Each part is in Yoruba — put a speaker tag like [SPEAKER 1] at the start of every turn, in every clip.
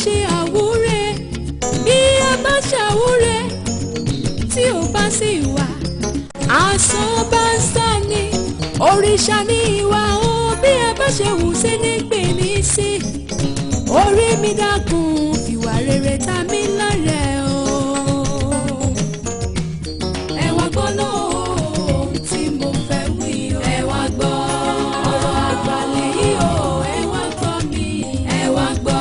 [SPEAKER 1] ṣe àwúre bí a bá ṣàwúre tí ò bá sí ìwà asán bá ń sá ni òrìṣà ní ìwà o bí a bá ṣe wù sí ní gbè mí sí orí mi dákun fìwà rere ta mí lọ́rẹ o. ẹ wá gbọ́ náà ohun tí mo fẹ́ wí o. ẹ wá gbọ́ ọ̀rọ̀ àgbà lèyí o. ẹ wá gbọ́ mi ẹ wá gbọ́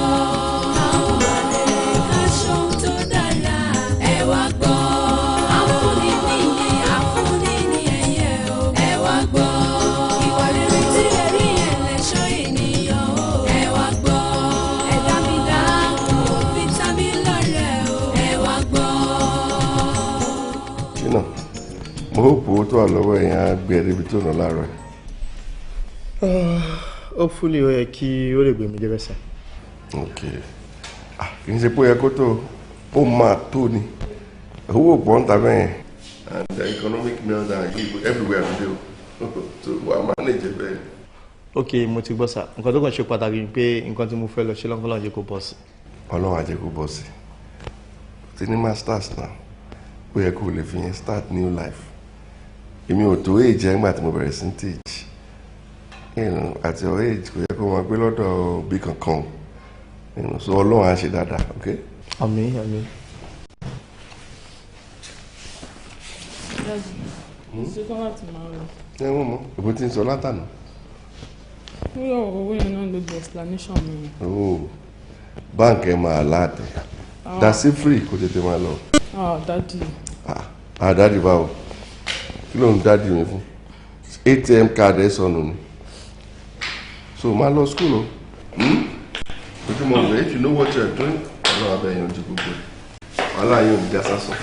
[SPEAKER 1] àwọn wà rere ká ṣohun tó dára. ẹ wá gbọ́ àfúnni níyì àfúnni ní ẹ̀yẹ o. ẹ wá gbọ́ ìwà rere tí ẹ rí ẹ̀ lẹ́ṣọ́ ènìyàn o. ẹ wá gbọ́ ẹ̀dá mi dákun òfin tá mi lọ́rẹ o. ẹ wá gbọ́.
[SPEAKER 2] ṣínà mo hópò owó tó wà lọ́wọ́ ẹ̀yìn á gbé ẹ débi tó nà láàárọ̀ ẹ̀.
[SPEAKER 3] Hopefully ó yẹ kí ó lè gbé mi débẹ̀ sẹ́.
[SPEAKER 2] ok kì í ṣe pé ó yẹ kó tó ó máa tó ni owó pọ̀ ń ta bẹ́ẹ̀ and the economic meltdown everywhere today o so wà á manage bẹ́ẹ̀.
[SPEAKER 3] Ok, mo ti gbọ́ sá nǹkan tó kàn ṣe pàtàkì ni pé nǹkan tí mo fẹ́ lọ ṣe lọ́nkọ́lọ́ jẹ́ kó bọ́ sí.
[SPEAKER 2] ọlọ́run á jẹ́ kó bọ́ sí ti ní masters náà ó yẹ kó lè fi yẹn start new life èmi ò tó age ẹ̀ ńgbà tí mo bẹ̀rẹ̀ sí teach at your age kò yẹ kó máa gbé lọ́dọ̀ bí kankan so ọlọ́run á ṣe dáadáa ok.
[SPEAKER 3] Àmín àmín.
[SPEAKER 2] ẹ wọ́n mọ̀ èbó tí ń sọ látànà.
[SPEAKER 4] owó yẹn náà ló di explanation mi.
[SPEAKER 2] báńkì ẹ máa láàtẹ̀ dasí free kó tètè máa lọ.
[SPEAKER 4] dádì.
[SPEAKER 2] dádì báwo kí ló ń dádì mi fún ATM card ẹ sọnù ni so máa lọ school o ojúmọ́ rẹ̀ if you know what you are doing ọlọ́run abẹ́ yẹn ojú gbogbo ẹ̀ wàhálà yóò di asásán.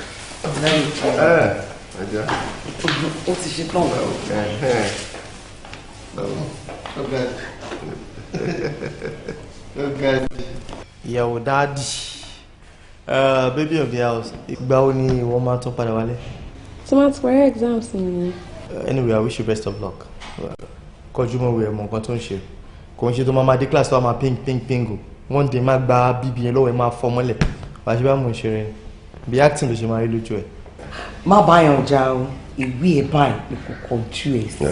[SPEAKER 2] ẹja
[SPEAKER 5] ó ti ṣe tán.
[SPEAKER 3] ìyàwó dáàdì baby of the house ìgbà wo ni wọ́n máa tún padà wálé.
[SPEAKER 4] tí wọ́n ti parí exams nìyẹn.
[SPEAKER 3] Anyway, I wish you best of luck. Kọjú mọ́ wẹ̀ mọ̀ nǹkan tó ń ṣe kò ń ṣe tó máa dé class tó máa ping o one day má gba bíbí yẹn lọ́wọ́ ẹ̀ máa fọ́ mọ́lẹ̀ wàá ṣe bá mọ̀ ṣe rẹ̀ bí acting ló ṣe máa rí lójú ẹ̀.
[SPEAKER 5] má báyọ̀ ọjà o ìwé ẹ̀ báyìí ni kò kọjú ẹ̀ sí.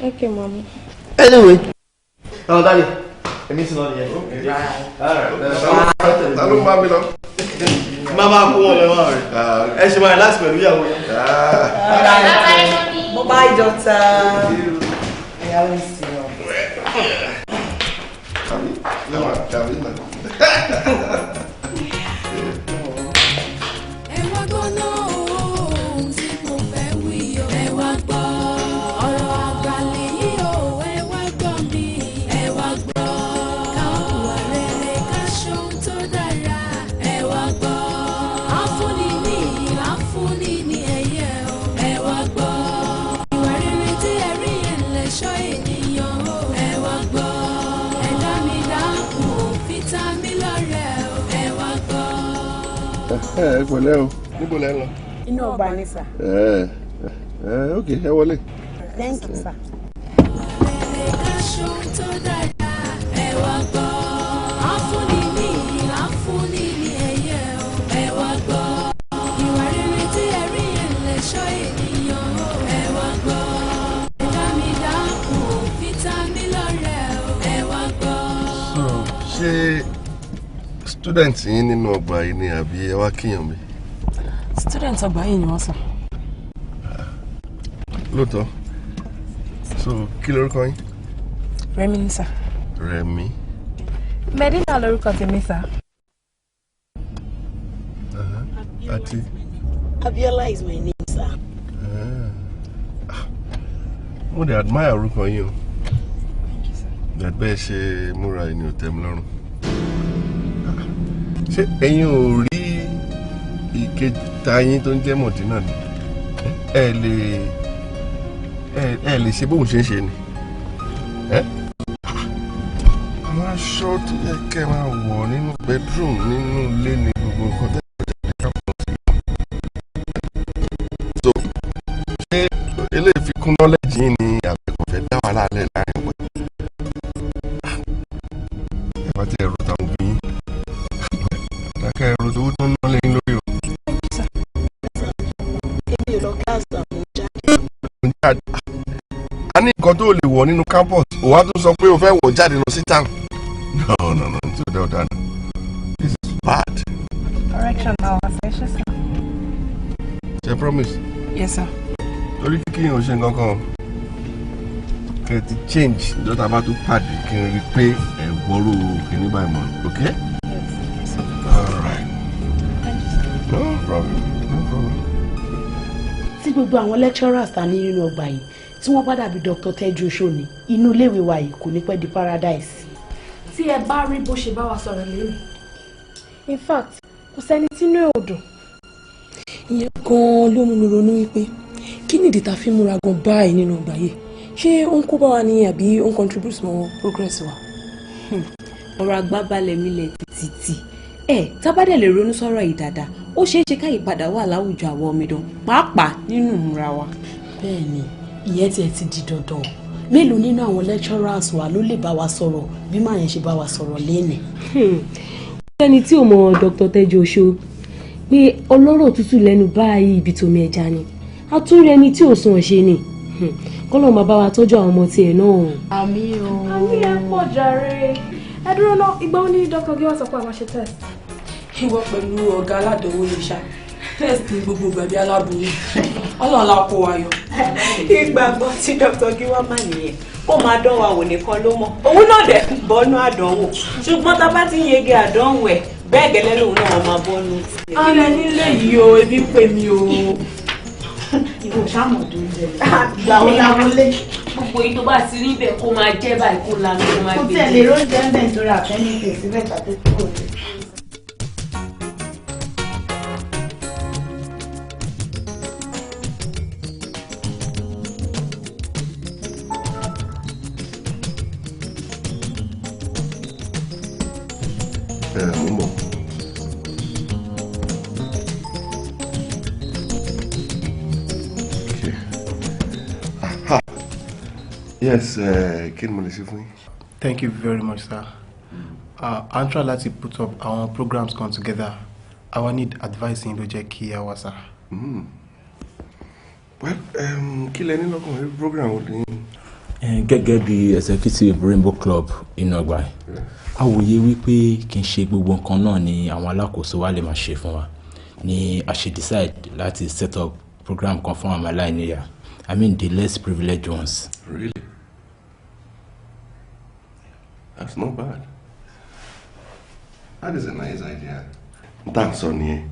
[SPEAKER 4] Okay, mama.
[SPEAKER 5] Anyway.
[SPEAKER 3] Ọ̀hún dáadé èmi sì lọ nìyẹn.
[SPEAKER 2] ta ló ń bá mi lọ.
[SPEAKER 3] má bá kó wọn lọ wọn rẹ ẹ ṣe máa láti pẹ̀lú ìyàwó yẹn.
[SPEAKER 5] Bye, daughter. I always see you.
[SPEAKER 1] ẹ wá gbọ́ náà ohun tí mo fẹ́ wí o. ẹ wá gbọ́ ọ̀rọ̀ àgbà lèyí o. ẹ wá gbọ́ mi ẹ wá gbọ́ káwọn wà rere ká ṣohun tó dára. ẹ wá gbọ́ àfúnni ní ẹ̀yẹ o. ẹ wá gbọ́ ìwà rere tí ẹ rí ẹ̀ lẹ́ṣọ́ ènìyàn o. ẹ wá gbọ́ ẹ̀dá mi dákun òfin tá mi lọ́rẹ o. ẹ wá gbọ́.
[SPEAKER 2] ẹ pẹ̀lẹ́ o níbo lẹ ń lọ.
[SPEAKER 4] inú ọgbà ni sà.
[SPEAKER 2] ok ẹ wọlé.
[SPEAKER 5] Thank you, sir.
[SPEAKER 1] rere ká ṣohun tó dára. ẹ wá gbọ́ àfúnni ní ẹ̀yẹ o. ẹ wá gbọ́ ìwà rere tí ẹ rí ẹ̀ lẹ́ṣọ́ ènìyàn o. ẹ wá gbọ́ ẹ̀dá mi dákun òfin tá mi lọ́rẹ o. ẹ wá gbọ́.
[SPEAKER 2] ṣé student yín nínú ọgbà yìí ni àbí ẹ wá kíyàn mi.
[SPEAKER 4] student ọgbà yìí ni wọ́n sọ.
[SPEAKER 2] lóòótọ́ so kí lorúkọ yín.
[SPEAKER 4] Rẹ̀mí ni sà.
[SPEAKER 2] Rẹ̀mí.
[SPEAKER 4] Medina lórúkọ tèmi sà.
[SPEAKER 2] àti.
[SPEAKER 5] Abiola is my name, sir.
[SPEAKER 2] mo dey admire orúkọ yín o. bẹ́ẹ̀ ṣe múra ẹni ò tẹ́ mi lọ́rùn. ṣé ẹ̀yin ò rí ìkẹta yín tó ń jẹ́ Mọ̀dínà ni ẹ lè ṣe bóun ṣe ń ṣe ni. àwọn aṣọ tó yẹ kẹ́ máa wọ̀ nínú bedroom nínú ilé ni gbogbo nǹkan tẹ́ ẹ so ṣé eléyìí fi kún knowledge yín ni àbẹ̀kọ̀ fẹ́ dá wàhálà lẹ̀ láàrin pẹ̀. ẹ bá tẹ ẹrù táwọn òbí yín a ní nǹkan tó lè wọ̀ nínú campus ó wá tún sọ pé o fẹ́ wọ̀ jáde lọ sí town. No, tí o dẹ́ ọ̀dà náà. This is bad.
[SPEAKER 4] Correction now, sir.
[SPEAKER 2] Ṣé promise?
[SPEAKER 4] Yes, sir.
[SPEAKER 2] Torí kí n ò ṣe nǹkan kan kẹ́ ti change lọ́tà bá tó pàdé kí n rí pé ẹ̀ wọ́rọ̀ kìíní báyìí mọ́, okay?
[SPEAKER 4] Yes, sir.
[SPEAKER 2] All right.
[SPEAKER 4] Thank you, sir.
[SPEAKER 2] No problem.
[SPEAKER 6] Tí gbogbo àwọn lecturers ta ní nínú ọgbà yìí tí wọ́n bá dàbí Dr. Teju Oshoni inú iléèwé wa yìí kò ní pẹ́ di paradise.
[SPEAKER 4] Tí ẹ bá rí bó ṣe bá wa sọ̀rọ̀ lónìí. In fact, kò sẹ́ni tí inú ẹ̀ ò dùn.
[SPEAKER 7] Ìyẹn gan-an ló mú mi ronú wípé kí nìdí tá fi múra gan báyìí nínú ọgbà yìí? Ṣé ó ń kó bá wa ní àbí ó ń contribute mọ́ progress wa?
[SPEAKER 8] Ọ̀rọ̀ àgbábalẹ̀ mi lẹ̀ títí. Tábàdẹ̀ lè ronú sọ̀rọ̀ yìí dáadáa. Ó ṣeé ṣe ká ìpadà wà láwùjọ àwọn omidan, pàápàá nínú ìmúra wa.
[SPEAKER 6] Bẹ́ẹ̀ni, ìyẹn tiẹ̀ ti di dandan. Mélòó nínú àwọn lecturers wa ló lè bá wa sọ̀rọ̀ bí màá yẹn ṣe bá wa sọ̀rọ̀ lénìí?
[SPEAKER 8] Ẹni tí ò mọ Dr. Teju Osho pé ọlọ́rọ̀ tútù lẹ́nu báyìí ibi tómi ẹja ni. A tún rí ẹni tí ò sùn ọ̀ṣẹ́ ni. Kọ́lọ́ máa bá wa tọ́jú àwọn ọmọ tiẹ̀ náà.
[SPEAKER 6] Àmín o.
[SPEAKER 4] Àmín ẹ pọ̀ jàre. Ẹ dúró náà, ìgbà wo ni Dr. Giwa sọ pé àwọn ṣe test?
[SPEAKER 7] Ìwọ pẹ̀lú ọ̀gá aládùúgbò yìí ṣá. Test ní gbogbo gbàgbé aláboyún. Ọlọ́run la kó wa yọ.
[SPEAKER 9] Ìgbàgbọ́ tí Dr. Giwa máa nìyẹn. Ó máa dán wa wò nìkan ló mọ̀. Òun náà dẹ̀ bọ́nú àdánwò. Ṣùgbọ́n tá a bá ti ń yege àdánwò ẹ̀ bẹ́ẹ̀ gẹ́lẹ́ lòun náà máa bọ́nú.
[SPEAKER 4] Ilẹ̀ nílé yìí o, ebi ń pè mí o.
[SPEAKER 6] Ìwọ ṣáàmù tó ń jẹ. Ìgbàwó la wọlé.
[SPEAKER 8] Gbogbo yìí tó bá ti rí bẹ́ẹ̀ kó máa jẹ́ báyìí kó lanu kó máa
[SPEAKER 6] Kò
[SPEAKER 8] gbé.
[SPEAKER 6] tẹ̀lé róúnjẹ ń bẹ̀ nítorí àfẹ́nìtì síbẹ̀ tàbí kúrò ní.
[SPEAKER 2] Mo Okay. Aha. Yes, kí ni mo lè ṣe fún yín?
[SPEAKER 3] Thank you very much, sir. I'm trying to put up our programs come together. I need advice in ló jẹ́ kí a wá, sir.
[SPEAKER 2] Well, kí lẹ ní lọ́kàn ní program wo ni?
[SPEAKER 10] Gẹ́gẹ́ bí executive Rainbow Club inú ọgbà yìí, a wòye wípé kì í ṣe gbogbo nǹkan náà ni àwọn alákòóso wa lè máa ṣe fún wa. Ni a ṣe decide láti set up program kan fún àwọn aláìníyà. I mean the less privileged ones.
[SPEAKER 2] Really? That's not bad. That is a nice idea. That's on here.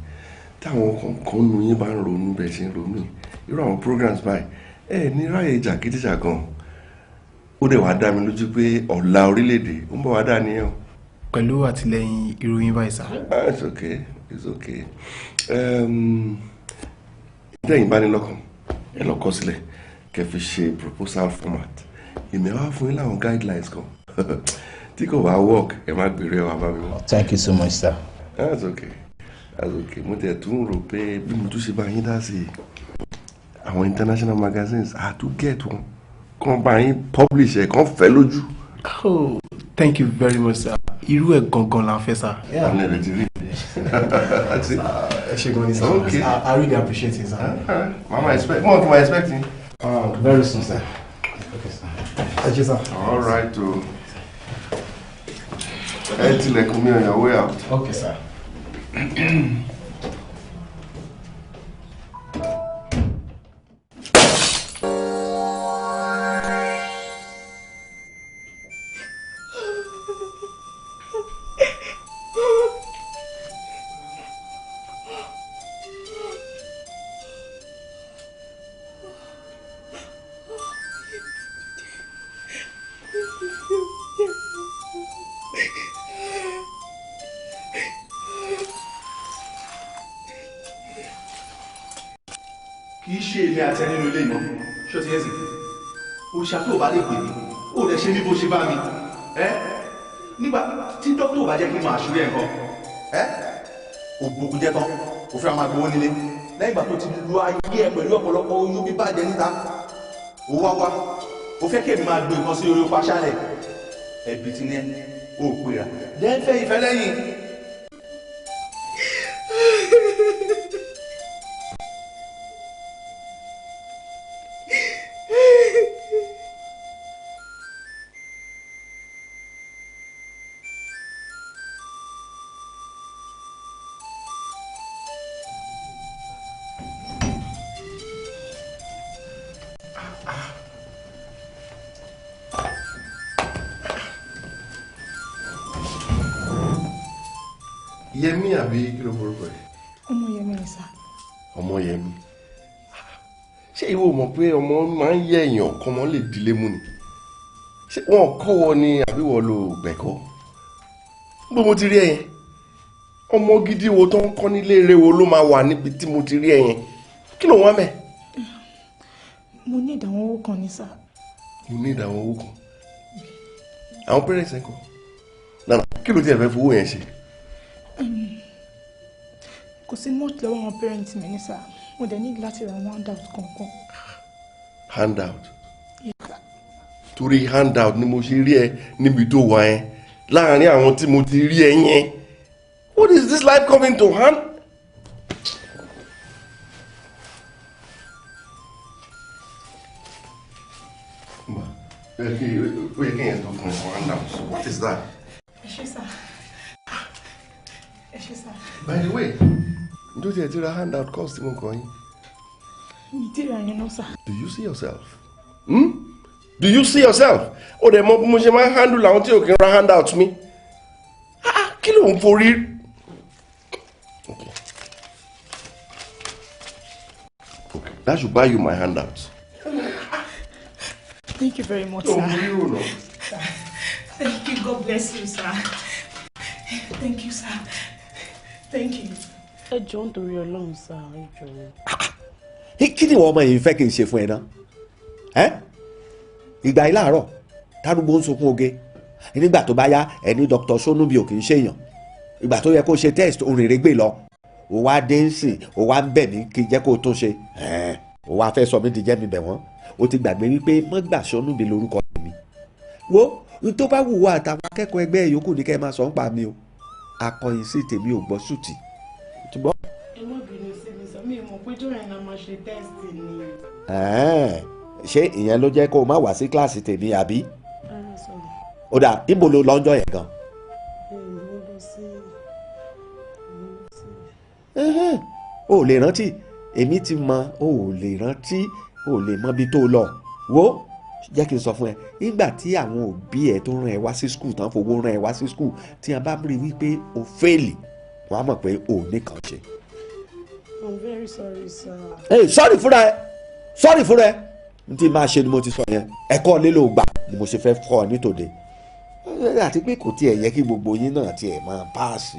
[SPEAKER 2] Táwọn kankan nu yín bá ń ronú bẹ́ẹ̀ ṣe ń ronú yìí. Irú àwọn programs báyìí ní ráyè jàgídíjàgan. Ó dẹ̀ wá dá mi lójú pé ọ̀la orílẹ̀-èdè ó ń bọ̀ wá dá nìyẹn o.
[SPEAKER 3] Pẹ̀lú àtìlẹ́yìn ìròyìn báyìí, sir.
[SPEAKER 2] It's okay. It's okay. Ìtẹ̀yìn bá ní lọ́kàn ẹ lọ kọ sílẹ̀ kẹ́ fi ṣe proposal format. Èmi wá fún yín láwọn guidelines kan. Tí kò bá work ẹ má gbèrè wá bá mi wọ́n.
[SPEAKER 10] Thank you so much, sir.
[SPEAKER 2] That's okay. That's okay. Mo tẹ̀ tún rò pé bí mo tún ṣe bá yín dá sí àwọn international magazines to get wọn kàn bá yín publish ẹ̀ kàn fẹ́ lójú.
[SPEAKER 3] Oh, thank you very much, sir. Irú ẹ̀ gangan la ń fẹ́, sir.
[SPEAKER 2] Àwọn ẹ̀rẹ̀ ti rí.
[SPEAKER 3] Ẹ ṣé gan ni, sir.
[SPEAKER 2] Okay.
[SPEAKER 3] I really appreciate it, sir.
[SPEAKER 2] Mama expect. Mo kì í ma expecting.
[SPEAKER 3] Very soon, sir. Okay, sir. Thank you, sir.
[SPEAKER 2] All right, o. Ẹ tilẹ̀kùn mi on your way out.
[SPEAKER 3] Okay, sir.
[SPEAKER 11] kì í ṣe ilé àti ẹni nínú ilé ìmọ̀ ṣó ti ẹ̀sìn òṣà tó bá lè pè mí ó lè ṣe mí bó ṣe bá mi nígbà tí dókítà ò bá jẹ́ kí n máa ṣúrí ẹ̀ nǹkan ògbókun jẹ́ tán ó fẹ́ máa gbowó nílé lẹ́yìn ìgbà tó ti lu ayé ẹ̀ pẹ̀lú ọ̀pọ̀lọpọ̀ oyún bíbàjẹ́ níta ó wá ó fẹ́ kí èmi máa gbé nǹkan sí orí ó paṣálẹ̀ ẹ̀bí ti ní ó pera lẹ́fẹ̀ẹ́ ìfẹ́ lẹ́yìn.
[SPEAKER 2] Yẹmí àbí kí ló forúkọ ẹ̀?
[SPEAKER 7] Ọmọ Yẹmí ni sá.
[SPEAKER 2] Ọmọ Yẹmí. Ṣé ìwọ mọ̀ pé ọmọ máa ń yẹ èèyàn kọ́ mọ́ lè dílé mú ni? Ṣé wọ́n kọ́wọ́ ni àbí wọ́n lo gbẹ̀kọ́? Bí mo ti rí ẹ yẹn, ọmọ gidi wo tó ń kọ́ nílé eré wo ló máa wà níbi tí mo ti rí ẹ yẹn? Kí ló wá mẹ́?
[SPEAKER 7] Mo ní ìdáwọn owó kan ní sá.
[SPEAKER 2] Mo ní ìdáwọn owó kan. Àwọn parents ẹ̀ kọ́. Nana, kí ló ti ẹ̀ fẹ́ fowó yẹn ṣe?
[SPEAKER 7] Kò sí much lọ́wọ́ àwọn parents mi ní sá. Mo dẹ̀ ní láti ra àwọn handout kankan.
[SPEAKER 2] Handout? Torí handout ni mo ṣe rí ẹ níbi tó wà yẹn láàárín àwọn tí mo ti rí ẹ yẹn. What is this life coming to hand? What is that? By the way, do you handout cost mo kàn yín? Do you see yourself? Do you see yourself? O dẹ̀ mọ̀ bí mo ṣe máa handle àwọn tí ò kí ń ra handout mi. Kí ló ń forí? Okay. That should buy you my handout.
[SPEAKER 7] Thank you very much, sir.
[SPEAKER 2] Thank
[SPEAKER 7] you. God bless you, sir. Thank you, sir. Thank you.
[SPEAKER 6] Ẹ jọ̀ọ́ nítorí Ọlọ́run sá, ẹ jọ̀ọ́.
[SPEAKER 12] Kí ni ìwọ ọmọ yìí fẹ́ kí n ṣe fún ẹ náà? Ìgbà yìí láàárọ̀ tárúgbó ń sunkún oge nígbà tó bá yá ẹni Dr. Sonubi ò kì í ṣèyàn ìgbà tó yẹ kó ṣe test òrèrè gbé lọ ó wá dé ń sìn ó wá ń bẹ̀ mí kí jẹ́ kó tó ṣe ó wá fẹ́ sọ mí di jẹ́ mi bẹ̀ wọ́n ó ti gbàgbé wípé mọ́gbà Sonubi lórúkọ mi wo n tó bá wù wá àtàwọn akẹ́kọ̀ọ́ ẹgbẹ́ yòókù ní kẹ́ ẹ máa sọ ń pa mi o akọyin sí tèmi ò gbọ́ sùtì túbọ̀.
[SPEAKER 6] ẹ má bínú sí mi sọ mi mọ̀ pé jọ̀rọ̀ náà máa ṣe test ni.
[SPEAKER 12] ṣé ìyẹn ló jẹ́ kó o má wá sí kíláàsì tèmi àbí? ó dà ibo ló lọ́njọ́ yẹn gan. o lè rántí èmi ti mọ o lè rántí o lè mọ ibi tó lọ wo jẹ́ kí n sọ fún ẹ nígbà tí àwọn òbí ẹ tó rán ẹ wá sí skul tán fowó rán ẹ wá sí skul tí a bá rí wípé o fẹ́ẹ̀lì wọ́n á mọ̀ pé o ní kàn ṣe.
[SPEAKER 6] I'm very sorry sir.
[SPEAKER 12] Sorry fúnra ẹ n tí máa ṣe ni mo ti sọ yẹn ẹ̀kọ́ lílo gbà ni mo ṣe fẹ́ kọ́ ọ nítòde àti pé kò tiẹ̀ yẹ kí gbogbo yín náà tiẹ̀ máa páàsì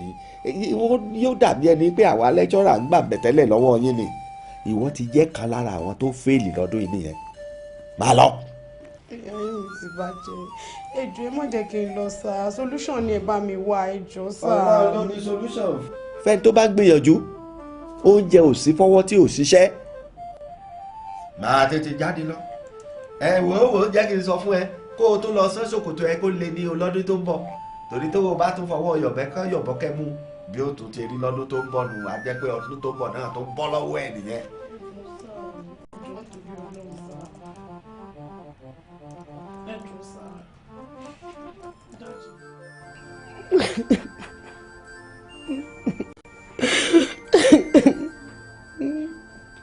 [SPEAKER 12] yóò dàbí ẹni pé àwa lẹ́jọ́rà ń gbà bẹ̀tẹ́lẹ̀ lọ́wọ́ yín ni ìwọ ti jẹ́ kan lára àwọn tó fẹ́ẹ̀lì lọ́dún yìí nìyẹn máa lọ.
[SPEAKER 6] ẹ̀yin ti bàjẹ́ ẹjọ́ ẹ má jẹ́ kí n lọ sá solution ni ẹ bá mi wá ẹjọ́ sá.
[SPEAKER 12] ọ̀la ló ní solution. fẹ́ni tó bá ń gbìyànjú oúnjẹ ò sí fọwọ́ tí ò ṣiṣẹ́ máa tètè jáde lọ. wò ó jẹ́ kí n sọ fún ẹ kó o tún lọ sán ṣòkòtò ẹ kó lè ní ọlọ́dún tó ń bọ̀ torí tó o bá tún fọwọ́ yọ̀bọ̀kẹ́ mú bí ó tún ti rí lọ́dún tó ń bọ̀ nù á jẹ́ pé ọdún tó ń bọ̀ náà tó ń bọ́ lọ́wọ́ ẹ̀ nìyẹn.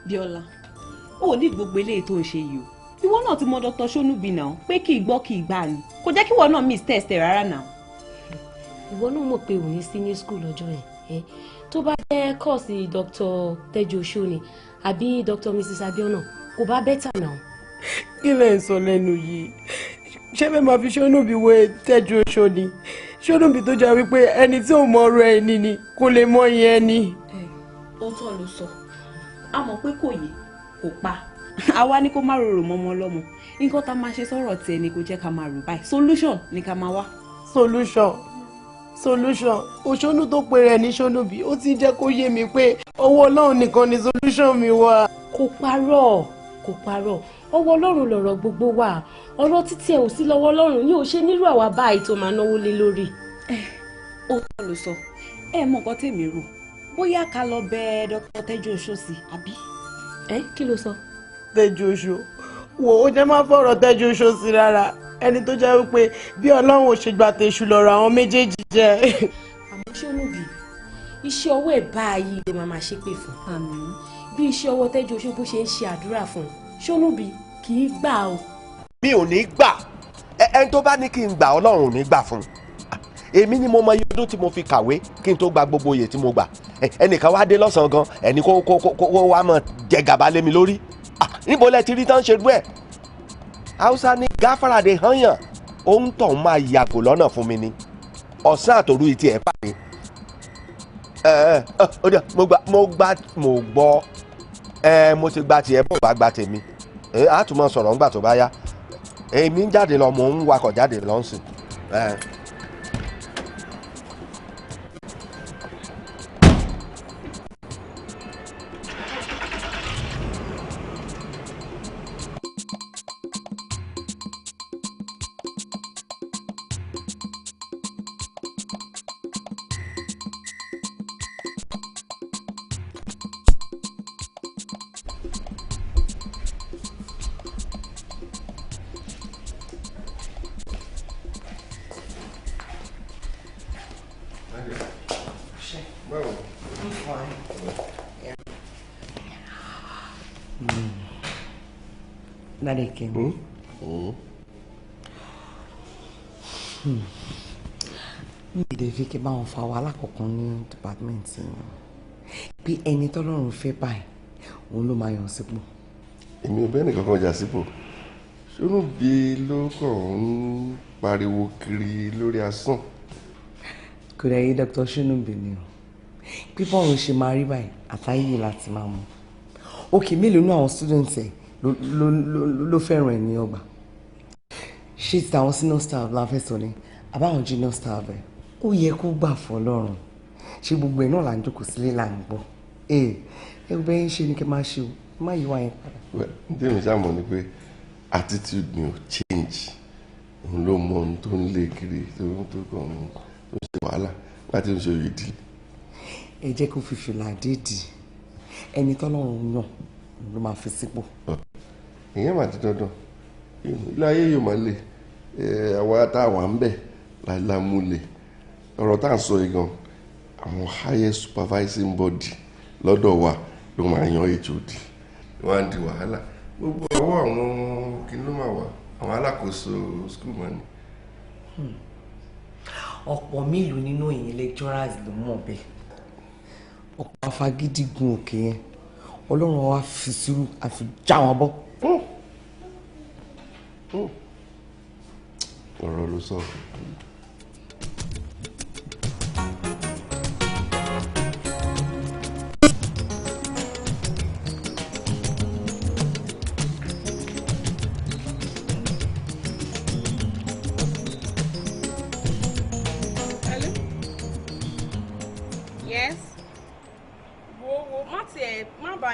[SPEAKER 9] Bíọ́lá ó ní gbogbo eléyìí tó ń ṣe yìí o ìwọ náà ti mọ Dr. Sonubi náà pé kì í gbọ́ kì í gbà ni kò jẹ́ kí ìwọ náà miss test rárá náà.
[SPEAKER 8] ìwọ náà mọ̀ pé òní sí ní school lọ́jọ́ yẹn tó bá jẹ́ kọ́ọ̀sì Dr. Teju Osho ni àbí Dr. Mrs. Abiona kò bá bẹ́tà náà.
[SPEAKER 6] kí lẹ̀ ń sọ lẹ́nu yìí ṣé bẹ́ẹ̀ máa fi Sonubi wé Teju Osho ni Sonubi tó jẹ́ wípé ẹni tí ò mọ ọ̀rọ̀ ẹni ni kò lè mọ iye ẹni.
[SPEAKER 9] ó tọ́ ló sọ a mọ̀ pé kò yé kò pa àwa ní kó má rorò mọ́mọ́ lọ́mọ nǹkan tá a máa ṣe sọ̀rọ̀ tiẹ̀ ni kò jẹ́ ká máa rò báyìí solution ni ká máa wá.
[SPEAKER 6] solution Òṣónú tó pe rẹ̀ ní Sonubi ó ti jẹ́ kó yé mi pé ọwọ́ Ọlọ́run nìkan ni solution mi wà.
[SPEAKER 8] kò parọ́ ọwọ́ Ọlọ́run lọ̀rọ̀ gbogbo wà ọ̀rọ̀ títí ẹ̀ ò sí lọ́wọ́ Ọlọ́run ní ò ṣe nílò àwa báyìí tó máa náwó lé lórí.
[SPEAKER 9] ó tọ́ ló sọ mọ nǹkan tèmi rò bóyá ká lọ bẹ Dr. Teju Osho sí àbí.
[SPEAKER 8] kí ló sọ.
[SPEAKER 6] Teju Osho wò ó jẹ́ má fọ̀rọ̀ Teju Osho sí rárá ẹni tó jẹ́ wípé bí Ọlọ́run ò ṣe gbà tèṣù lọ́rọ̀ àwọn méjèèjì jẹ́.
[SPEAKER 8] àmọ́ Sonubi iṣẹ́ ọwọ́ ẹ̀ báyìí lè máa ṣépè fún bí iṣẹ́ ọwọ́ Teju Osho bó ṣe ń ṣe àdúrà fún Sonubi
[SPEAKER 4] kì í gbà o.
[SPEAKER 12] mi ò ní gbà ẹni tó bá ní kí n gbà Ọlọ́run ò ní gbà fún un èmi ni mo mọ iye ọdún tí mo fi kàwé kí n tó gba gbogbo oyè tí mo gbà ẹnìkan wá dé lọ́sàn-án gan ẹni kó wá mọ̀ jẹ gàba lé mi lórí níbo lẹ ti rí tán ṣe dú ẹ̀ Haúsá ní gáfárà de hànyàn òun tọ̀ máa yàgò lọ́nà fún mi ni ọ̀sán àtòru ìtì ẹ̀ pàdé mo gbọ́ mo ti gba tiẹ̀ bó bá gba tèmi a tún mọ sọ̀rọ̀ ńgbà tó bá yá èmi ń jáde lọ mò ń wakọ̀ jáde lọ́sìn.
[SPEAKER 5] Daddy King. Mi ìdè fi kí báwọn fa wàhálà kankan ní department bí ẹni tọ́lọ́run fẹ́ báyìí òun ló máa yàn sípò.
[SPEAKER 2] èmi ò bẹ́ẹ̀ nìkan kan jà sípò Ṣónúbí ló kàn ń pariwo kiri lórí asán.
[SPEAKER 5] kò dẹ̀ yí Dr. Ṣónúbí ni o bí bọ́ọ̀rù ṣe máa rí báyìí àtàyè láti máa mú òkè mélòó ní àwọn students ẹ̀ ló fẹ́ràn ẹ̀ ní ọgbà ṣé ti àwọn senior staff la fẹ́ sọ ni àbáwọn junior staff ẹ̀ ó yẹ kó gbà fọlọ́run ṣé gbogbo ẹ̀ náà là ń jókòó sílé là ń gbọ́ ẹ bẹ́ẹ̀ ń ṣe ni kí n máa ṣe o má yí wá yẹn padà.
[SPEAKER 2] ǹjẹ́ mi ṣàmọ̀ ni pé attitude mi ò change òun ló mọ ohun tó ń lé kiri tó kàn ń ṣe wàhálà láti ń ṣe òye ìdílé.
[SPEAKER 5] ẹ jẹ́ kó fi fìlà déèdì ẹni tọ́lọ́run yàn ló máa fi sípò.
[SPEAKER 2] ìyẹn mà ti dandan ilé ayé yóò máa lè àwa tá a wà ń bẹ̀ láìlámúlẹ̀ ọ̀rọ̀ tá à ń sọ yìí gan àwọn highest supervising body lọ́dọ̀ wa ló máa yan HOD wọ́n á di wàhálà gbogbo ọwọ́ àwọn kí ló máa wà àwọn alákòóso school money.
[SPEAKER 5] ọ̀pọ̀ mélòó nínú ìyẹn lecturers ló mọ̀ bẹ́ẹ̀ ọ̀pọ̀ afagídí gun òkè yẹn ọlọ́run wa fi sùúrù àfi já wọn bọ́.
[SPEAKER 2] ọ̀rọ̀ ló sọ.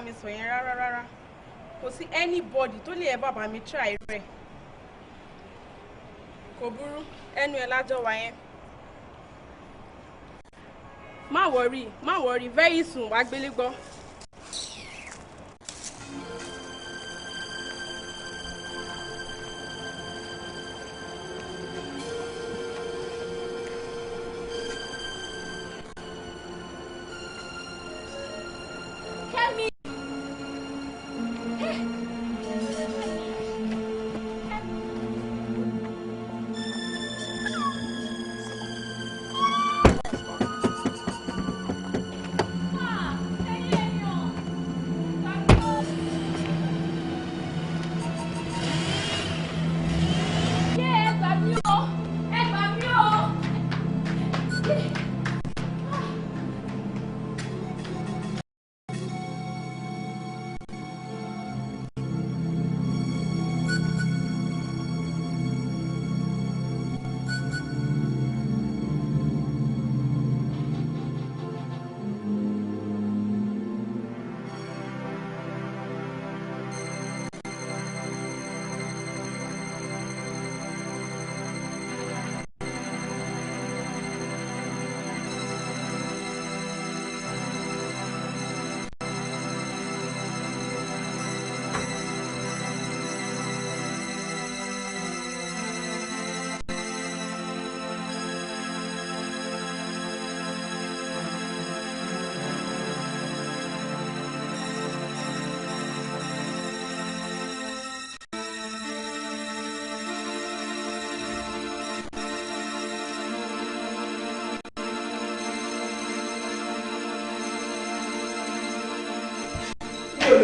[SPEAKER 4] Mi sọ yẹn rárá kò sí anybody tó lè ẹ bàbá mi try rẹ kò burú ẹnu ẹ lájọ wá yẹn má worry very soon wàá gbélé gbọ́.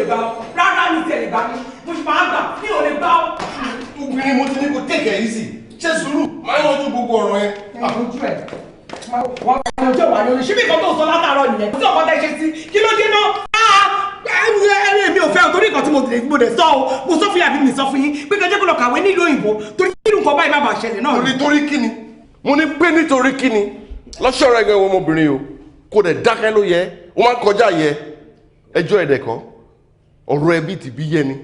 [SPEAKER 13] gbà ọ́ rárá mi tiẹ̀ lè gbà mí mo sì máa gbà mi ò lè gbà ọ́.
[SPEAKER 2] obìnrin mo ti ní kó take it easy ṣe sùúrù máa ń yanjú gbogbo ọ̀rọ̀ yẹn.
[SPEAKER 13] àbójú ẹ̀ wọ́n á yanjú ọ̀wà lórí ṣé bí nǹkan tó sọ látàárọ̀ nìyẹn kí ọ̀kan tẹ́ ṣe sí kí ló dé náà mi ò fẹ́ o torí nǹkan tí mo dẹ̀ sọ o mo sọ fún yàrá mi sọ fún yín pé kẹjẹ́ kó lọ kàwé nílùú òyìnbó torí kí nǹkan báyìí má bàa ṣẹlẹ̀ náà.
[SPEAKER 2] nítorí kíni mo ní pé nítorí kíni lọ́sọ̀rọ̀ ẹgbẹ́ wọn ọmọbìnrin o kò dẹ̀ dákẹ́ ló yẹ ó máa ń kọjá yẹ ẹjọ́ ẹ̀dẹ̀kọ́ ọ̀rọ̀ ẹbí ti bí yẹ ni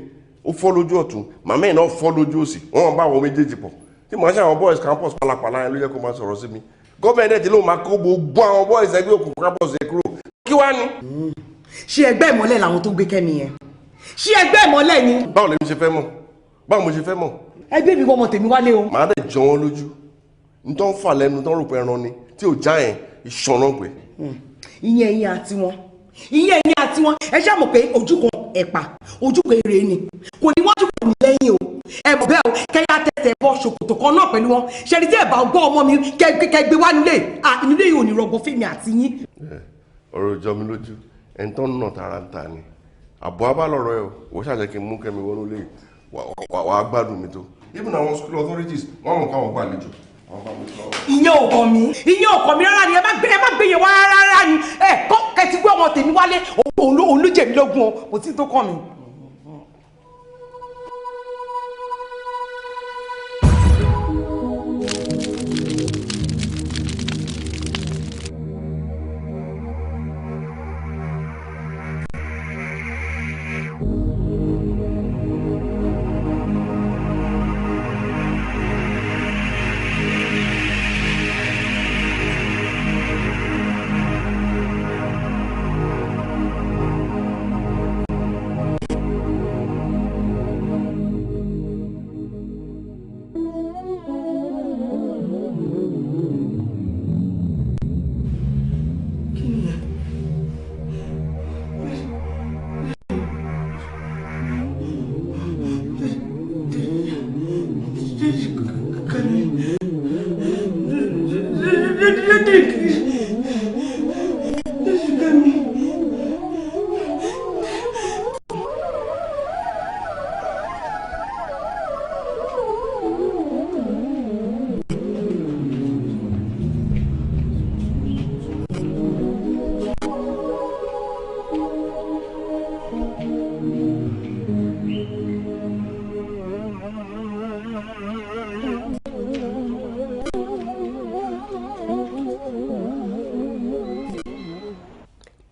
[SPEAKER 2] ó fọ́ lójú ọ̀tún màmá ẹ̀ náà fọ́ lójú òsì wọ́n bá àwọn méjèèjì pọ̀ tí màá ṣe àwọn boys campus pálapàla yẹn ló yẹ kó máa sọ̀rọ̀ sí mi gọ́ọ̀mẹ̀ntì ló máa kó gbogbo àwọn boys ẹgbẹ́ òkùnkùn campus yẹn kúrò kí wá ní.
[SPEAKER 13] ṣé ẹgbẹ́ ìmọ́lẹ̀ làwọn tó gbé kẹ́mi yẹn ṣé ẹgbẹ́ ìmọ́lẹ̀ ni.
[SPEAKER 2] báwo lèmi ṣe fẹ́ mọ̀ báwo mo ṣe fẹ́ mọ̀.
[SPEAKER 13] ẹgbẹ́ mi wọ́n tèmi wálé o.
[SPEAKER 2] màá dẹ̀ jọ wọn lójú n tó ń fà lẹ́nu tó ń rò pé ẹran ni tí ò já yẹn ìṣọ̀nà pé.
[SPEAKER 13] ìyẹn ẹ̀yin àti wọn ẹ ṣáà mọ̀ pé ojú kan ẹ̀pà ojú kan èrè ni kò ní wájú kò ní lẹ́yìn o ẹ mọ̀ bẹ́ẹ̀ o kẹ́yà tẹ̀sẹ̀ bọ́ ṣòkòtò kan náà pẹ̀lú wọn ṣẹ́ni tí ẹ̀ bá gbọ́ ọmọ mi kẹgbẹ́ wá nílé nílé yìí ò ní rọgbọ fèmí àti yín.
[SPEAKER 2] ọ̀rọ̀ ìjọ mi lójú ẹ̀ ń tọ́ nà tara ń ta ni àbọ̀ abálọ̀rọ̀ ẹ̀ o ṣàjẹ́ kí n mú kẹ́mi wọnú lé wàá gbádùn mi tó even àwọn school authorities wọ́n mọ̀ káwọn gbàlejò.
[SPEAKER 13] ìyẹn ò kàn mí rárá ni ẹ má gbé yẹn wá rárá ni ẹ kọ́ kẹtí gbé ọmọ tèmi wálé òun ló jẹ mí lógún o kò tí tó kàn mí.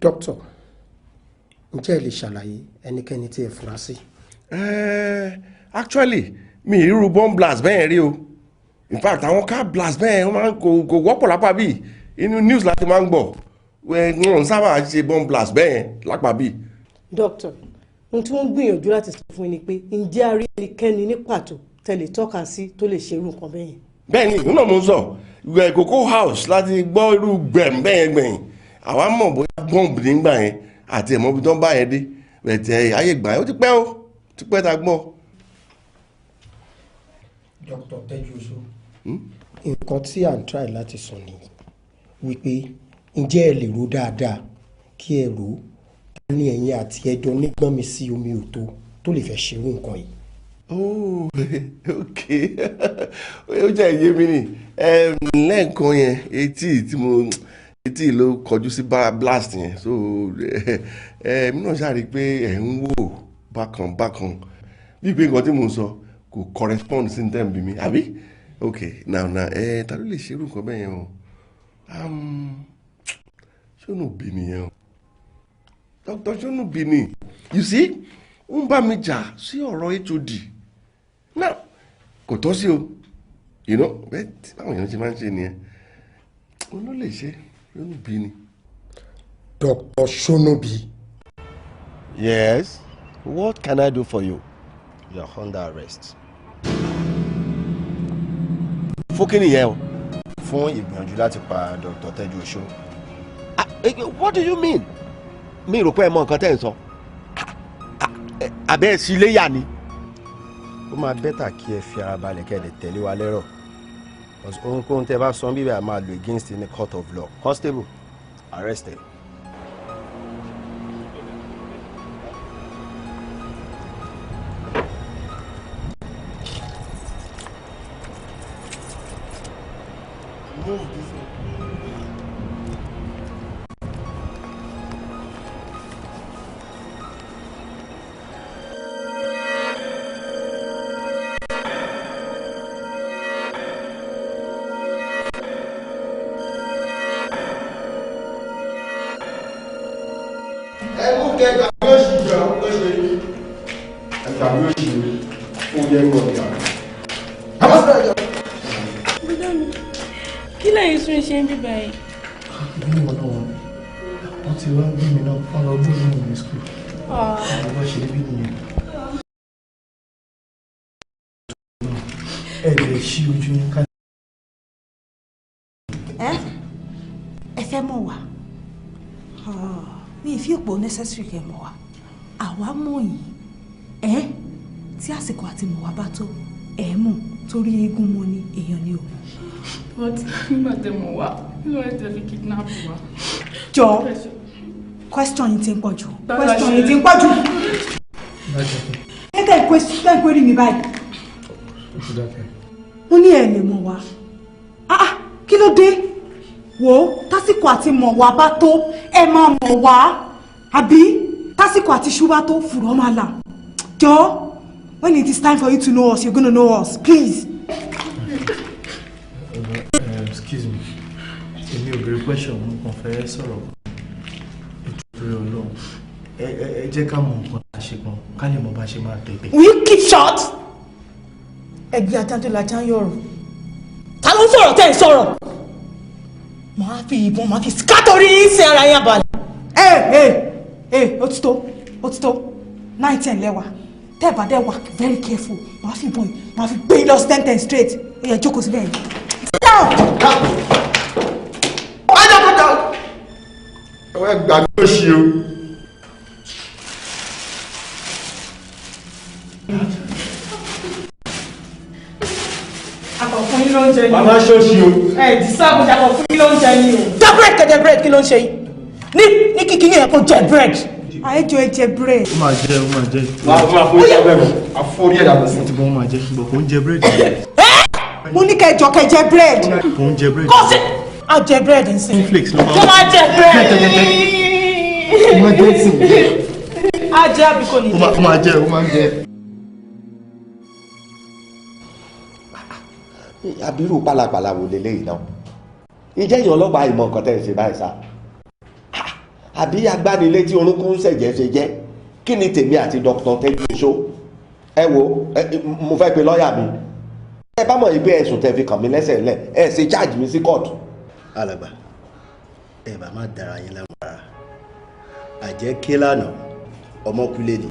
[SPEAKER 14] Doctor, ǹjẹ́ ẹ lè ṣàlàyé ẹnikẹ́ni tí ẹ fura sí?
[SPEAKER 2] Actually mi irú bomb blast bẹ́ẹ̀ rí o in fact àwọn car blast bẹ́ẹ̀ wọ́n máa ń kò wọ́pọ̀ lápá bíi inú news láti máa ń gbọ́ wọ́n sábà ṣe bomb blast bẹ́ẹ̀ lápá bíi.
[SPEAKER 15] Doctor, ohun tí wọ́n ń gbìyànjú láti sọ fún yín ni pé ǹjẹ́ a rí ẹnikẹ́ni ní pàtó tẹ́lẹ̀ tọ́ka sí tó lè ṣe irú nǹkan bẹ́ẹ̀.
[SPEAKER 2] bẹ́ẹ̀ni ìlú náà mo ń sọ Cocoa House láti gbọ́ irú gbẹ̀yìn àwa mọ̀ bóyá bọ́ǹbù nígbà yẹn àti ẹ̀mọ́ bí tó ń bá yẹn dé bẹ̀tẹ̀ ayé gbà yẹn ó ti pẹ́ ta gbọ́.
[SPEAKER 14] Dr. Tejuoso, nǹkan tí à ń try láti sọ nìyí wípé ǹjẹ́ ẹ lè rò dáadáa kí ẹ rò ó ní ẹ̀yin àti ẹjọ́ nígbọ́n mi sí omi òtó tó lè fẹ́ ṣerú nǹkan yìí.
[SPEAKER 2] Oh, ok ó jẹ́ ìyé mi ni lẹ́ẹ̀kan yẹn etí ló kọjú sí blast yẹn so mi náà ṣàrí pé ẹ̀ ń wò bákan bí pé nǹkan tí mo ń sọ kò correspond sí ní tẹ́ǹbì mi àbí ok now ta ló lè ṣerú nǹkan bẹ́ẹ̀ yẹn o Ṣónúbí nìyẹn o Dr. Ṣónúbí ni you see ó ń bá mi jà sí ọ̀rọ̀ HOD náà kò tọ́ sí o you know bẹ́ẹ̀ tí báwọn èèyàn ṣe máa ń ṣe nìyẹn ó ló lè ṣe Ṣónúbí ni.
[SPEAKER 14] Dr. Ṣónúbí.
[SPEAKER 16] Yes, what can I do for you? You are under arrest. Fún kí nìyẹn o? Fún ìgbìyànjú láti pa Dr. Tejuoso. What do you mean? Mi rò pé ẹ mọ nǹkan tẹ́ ń sọ. Abẹ́ sí léyà ni. Ó máa bẹ́tà kí ẹ fi ara balẹ̀ kẹ́ ẹ lè tẹ̀lé wa lẹ́rọ̀. Ohunkóhun tẹ́ bá sọ bíbẹ̀ a máa lò against the court of law. Constable, arrested.
[SPEAKER 3] Move this way.
[SPEAKER 4] Kí lẹ́yìn sún ṣe ń bíbá yìí?
[SPEAKER 3] Bí mo náà wọ́n ti wá gbé mi náà wọ́n lọ gbé mi ní school. Àwọn bá ṣe bí nìyẹn. Ẹ lè ṣí ojú yín ká.
[SPEAKER 17] Ẹ fẹ́ mọ̀ wá mi ì fi òpó necessary kẹ́ mọ̀ wá àwa mọ̀ yìí tí àsìkò àti mọ̀ wá bá tó mọ̀ torí eégún mọ́ ni èèyàn ni o.
[SPEAKER 4] But nígbà tẹ́ mọ̀ wá nínú ẹ̀ tẹ́ fi kidnap wa.
[SPEAKER 17] Jọ question yìí ti ń pọ̀ jù. Question yìí ti ń pọ̀ jù. Ẹ kẹ́ ẹ̀ query mi báyìí. Mo ní ẹ̀ lè mọ̀ wá. Kí ló dé? Wo tásìkò àti mọ̀ wá bá tó ẹ máa mọ̀ wá àbí tásìkò àti ṣú bá tó fùrọ̀ máa là. Jọ when it is time for you to know us, you're gonna know us, please.
[SPEAKER 3] Excuse me. Èmi ò bèrè question mo kàn fẹ́ sọ̀rọ̀ ìtúrẹ́ Ọlọ́run. Ẹ jẹ́ ká mọ̀ nǹkan tá a ṣe gan ká lè mọ̀ bá ṣe máa tẹ̀gbẹ́.
[SPEAKER 17] Will you keep short? Ẹgbẹ́ adájọ́ ń yọrùn. Ta ló ń sọ̀rọ̀ tẹ́ ń sọ̀rọ̀? Màá fi ìbọn máa fi skátórí sí ara yín abalẹ̀. Ó ti tó 9-10 lẹ́wà tẹ́ ẹ̀ bá dẹ́ wà very careful màá fi ìbọn yìí màá fi gbé yín lọ 10-10 straight ó yẹ jókòó síbẹ̀ yìí.
[SPEAKER 2] Ẹ gbàgbé òṣì o.
[SPEAKER 17] Àkọ́kọ́ yín ló ń jẹ yín.
[SPEAKER 2] Màmá ṣọ́ọ̀ṣì o.
[SPEAKER 17] Dísáàbù àkọ́kọ́ yín ló ń jẹ yín o. Jẹ bread kẹjẹ bread kí ló ń ṣe yìí? Ní kíkí yẹn kò jẹ bread. Àyẹ̀jọ ẹ jẹ bread.
[SPEAKER 3] Ó máa jẹ.
[SPEAKER 2] Máa fún ìṣẹ́ bẹ́ẹ̀ mọ̀. Àforí ẹ̀dá bọ̀ sí.
[SPEAKER 3] Mo ti bọ́ ó máa jẹ ṣùgbọ́n kò ń jẹ bread.
[SPEAKER 17] Mo ní kẹjọ kẹjẹ bread.
[SPEAKER 3] Kò ń jẹ bread.
[SPEAKER 17] Kò sí. A jẹ bread nsìn.
[SPEAKER 3] Cornflakes ló máa.
[SPEAKER 17] Tó máa jẹ bread.
[SPEAKER 3] Ó máa jẹ sí.
[SPEAKER 17] A jẹ àbí kò ní jẹ.
[SPEAKER 3] Ó máa jẹ.
[SPEAKER 12] Àbírú pálapàla wò lélẹ́yìí náà ìjẹ́ èèyàn ọlọ́pàá ìmọ̀ nǹkan tẹ́ ẹ̀ ṣe báyìí sá àbí agbánilé tí orúnkún ṣẹ̀jẹ̀ ṣe jẹ́ kí ni tèmi àti Dr. Tẹ́júoṣó ẹ wo mo fẹ́ pe lọ́ọ̀yà mi ẹ bá mọ̀ yìí pé ẹ̀sùn tẹ́ fi kàn mí lẹ́sẹ̀ ńlẹ̀ ẹ ṣe charge mi sí kóòtù.
[SPEAKER 16] Alàgbà ẹ bá má dára yín lámàrà àjẹ́ ké lánàá ọmọkùnrin ni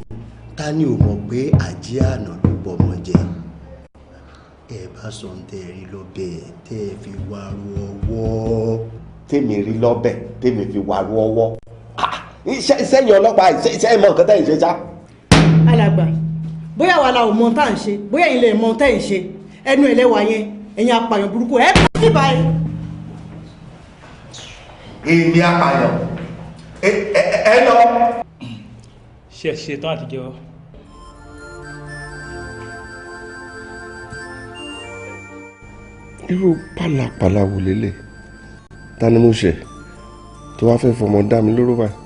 [SPEAKER 16] ta ni ò mọ̀ pé àjẹ́ àná ló bọ̀ ọmọ jẹ ẹ bá sọ ń tẹ́ rí lọ́bẹ̀ tẹ́ fi wá ru ọwọ́.
[SPEAKER 12] tèmi rí lọ́bẹ̀ tèmi fi wá ru ọwọ́ sẹ́yìn ọlọ́pàá iṣẹ́ ìmọ̀ nǹkan tẹ́ ń ṣe sá.
[SPEAKER 15] Alàgbà bóyá wà la ò mọ tá à ń ṣe bóyá ilé mọ tẹ́ ń ṣe ẹnu ẹlẹ́wà yẹn ẹ̀yin apààyàn burúkú ẹ̀ bá ní báyìí.
[SPEAKER 12] èmi apààyàn ẹ lọ.
[SPEAKER 18] ṣe tán àti jẹ́wọ́.
[SPEAKER 2] Irú pálapàla wò lélẹ̀ ta ni mo ṣe tó wá fẹ́ fọmọ dá mi lóró báyìí.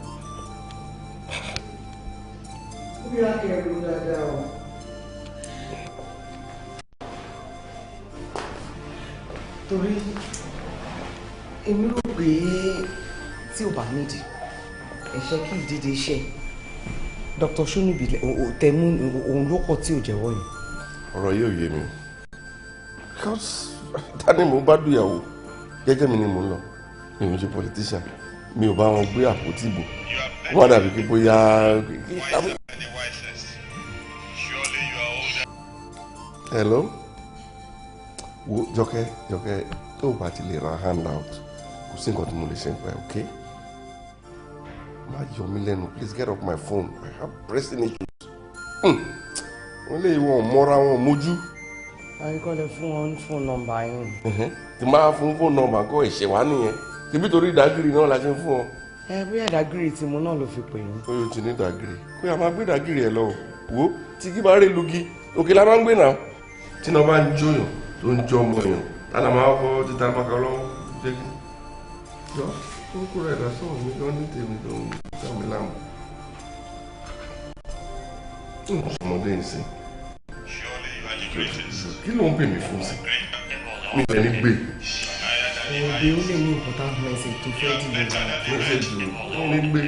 [SPEAKER 5] torí èmi rò pé tí ò bá nídìí ẹ̀ṣẹ̀ kí ìdíje iṣẹ́ Dr. Ṣónúbì tẹ̀mú òun ló pọ̀ tí ò jẹ́wọ́ yìí.
[SPEAKER 2] Ọ̀rọ̀ yóò yé mi because tani mo bá dùyàwó jẹ́jẹ́ mi ni mo ń lọ mi ò ṣe politician mi ò bá wọn gbé àpótí ìbò wọ́n dàbí kí bóyá. Hello wo Jọkẹ́ tó o bá ti lè ra handout kò sí nǹkan tí mo lè ṣe nípa ẹ̀ ok má yọ mí lẹ́nu please get off my phone I have pressing issues wọ́n lè wọ́n mọ́ra wọn mójú.
[SPEAKER 5] àyíkọ́lẹ̀ fún wọn ní fóònù nọ́mbà yín.
[SPEAKER 2] tí máa fún fóònù nọ́mbà kó ẹ̀ṣẹ̀ wá nìyẹn ṣebí torí ìdágìrì náà la ṣe ń fún ọ.
[SPEAKER 5] bóyá ìdágìrì tí mo náà ló fi pè yín.
[SPEAKER 2] bóyá o ti ní ìdágìrì kó yà máa gbé ìdágìrì ẹ lọ wo tí kí bá rí lugi òkè la máa ń gbé náà tí náà bá ń jóyàn tó ń jọ ọmọ èèyàn tálà máa fọ títa pàkà lọ́wọ́ ṣé kí yọ ó kúrò ẹ̀dá sọ̀rọ̀ mi gan ní tèmi tó ń dá mi láàmú. ọmọdé yìí sí kí ló ń pè mí fún sí mi lè ní gbé.
[SPEAKER 3] òde ó lè ní important message tó fẹ́ dìbò
[SPEAKER 2] message ó ní gbé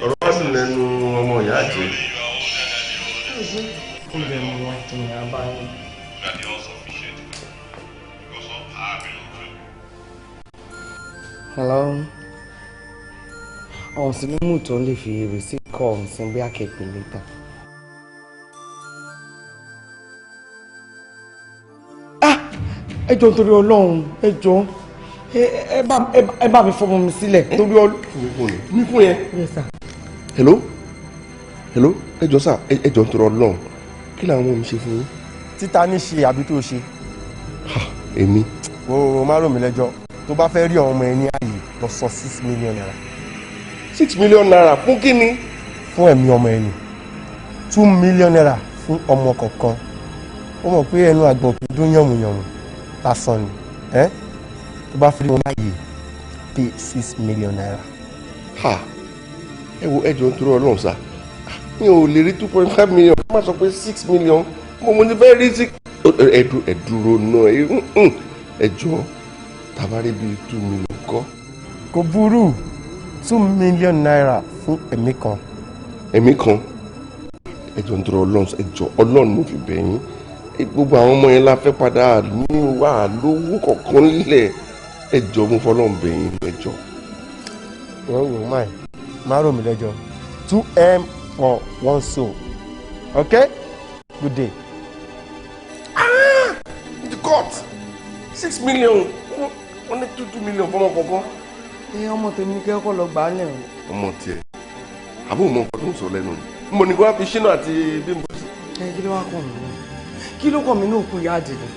[SPEAKER 2] ọ̀rọ̀ wá dùn lẹ́nu ọmọ ìyá àjẹ́.
[SPEAKER 3] ó bẹ̀ mọ́ wọn tó ní abáyé. Hello. Ọ̀sìn mímú tó lè fi receipt call ǹsìn bí akẹ́kọ̀ọ́ later. Ẹ jọ̀ọ́ nítorí Ọlọ́run ẹ jọ̀ọ́ ẹ bá mi fọmọ mi sílẹ̀ torí Ọlọ́run.
[SPEAKER 2] mi fún yẹn.
[SPEAKER 3] Yes sir.
[SPEAKER 2] hello ẹ jọ̀ọ́ sà ẹ jọ̀ọ́ nítorí Ọlọ́run kí làwọn ọmọ mi ṣe fún yín.
[SPEAKER 14] títa ní ṣe àbí tó ṣe.
[SPEAKER 2] èmi.
[SPEAKER 14] o má rò mí lẹ́jọ́ tó bá fẹ́ rí àwọn ọmọ ẹ ní ààyè lọ san 6 million naira.
[SPEAKER 2] 6 million naira fún kí ni.
[SPEAKER 14] fún ẹ̀mí ọmọ ẹni 2 million naira fún ọmọ kọ̀ọ̀kan ó mọ̀ pé ẹnu àgbọ̀n kì í dún yànmùyànmù lásán ni tó bá fi rí wọn láàyè pay 6 million naira.
[SPEAKER 2] ẹ wo ẹ jọ̀ọ́ nítorí Ọlọ́run sá mi ò lè rí 2.5 million má sọ pé 6 million mo ní fẹ́ rí sí. ẹ dúró náà ẹ jọ̀ọ́ tabari bíi 2 million kọ́.
[SPEAKER 14] kò burú 2 million naira fún ẹ̀mí kan.
[SPEAKER 2] ẹ̀mí kan ẹ jọ̀ọ́ nítorí Ọlọ́run ẹ jọ̀ọ́ Ọlọ́run mo fi bẹ̀ yín gbogbo àwọn ọmọ yẹn la fẹ́ padà ní wà lówó kọ̀ọ̀kan lílẹ̀ ẹ jọ̀ọ́ mo fọlọ́run bẹ̀ yín ẹ jọ̀ọ́.
[SPEAKER 14] wọ́n wò máì má rò mí lẹ́jọ́ 2M for 1 soul okay good day.
[SPEAKER 2] the court 6 million wọ́n ní 2 million fọmọ kọ̀ọ̀kan.
[SPEAKER 3] ọmọ tèmi ní kẹ́kọ̀ọ́ lọ gbà á lẹ̀.
[SPEAKER 2] ọmọ tiẹ̀ àbúrò mọ nǹkan tó ń sọ lẹ́nu ni mo ní kó wá fi ṣínà àti Bímbọ́ sí.
[SPEAKER 3] kí ló wá kàn mí kí ló kàn mí ní òkú ìyá àdèlè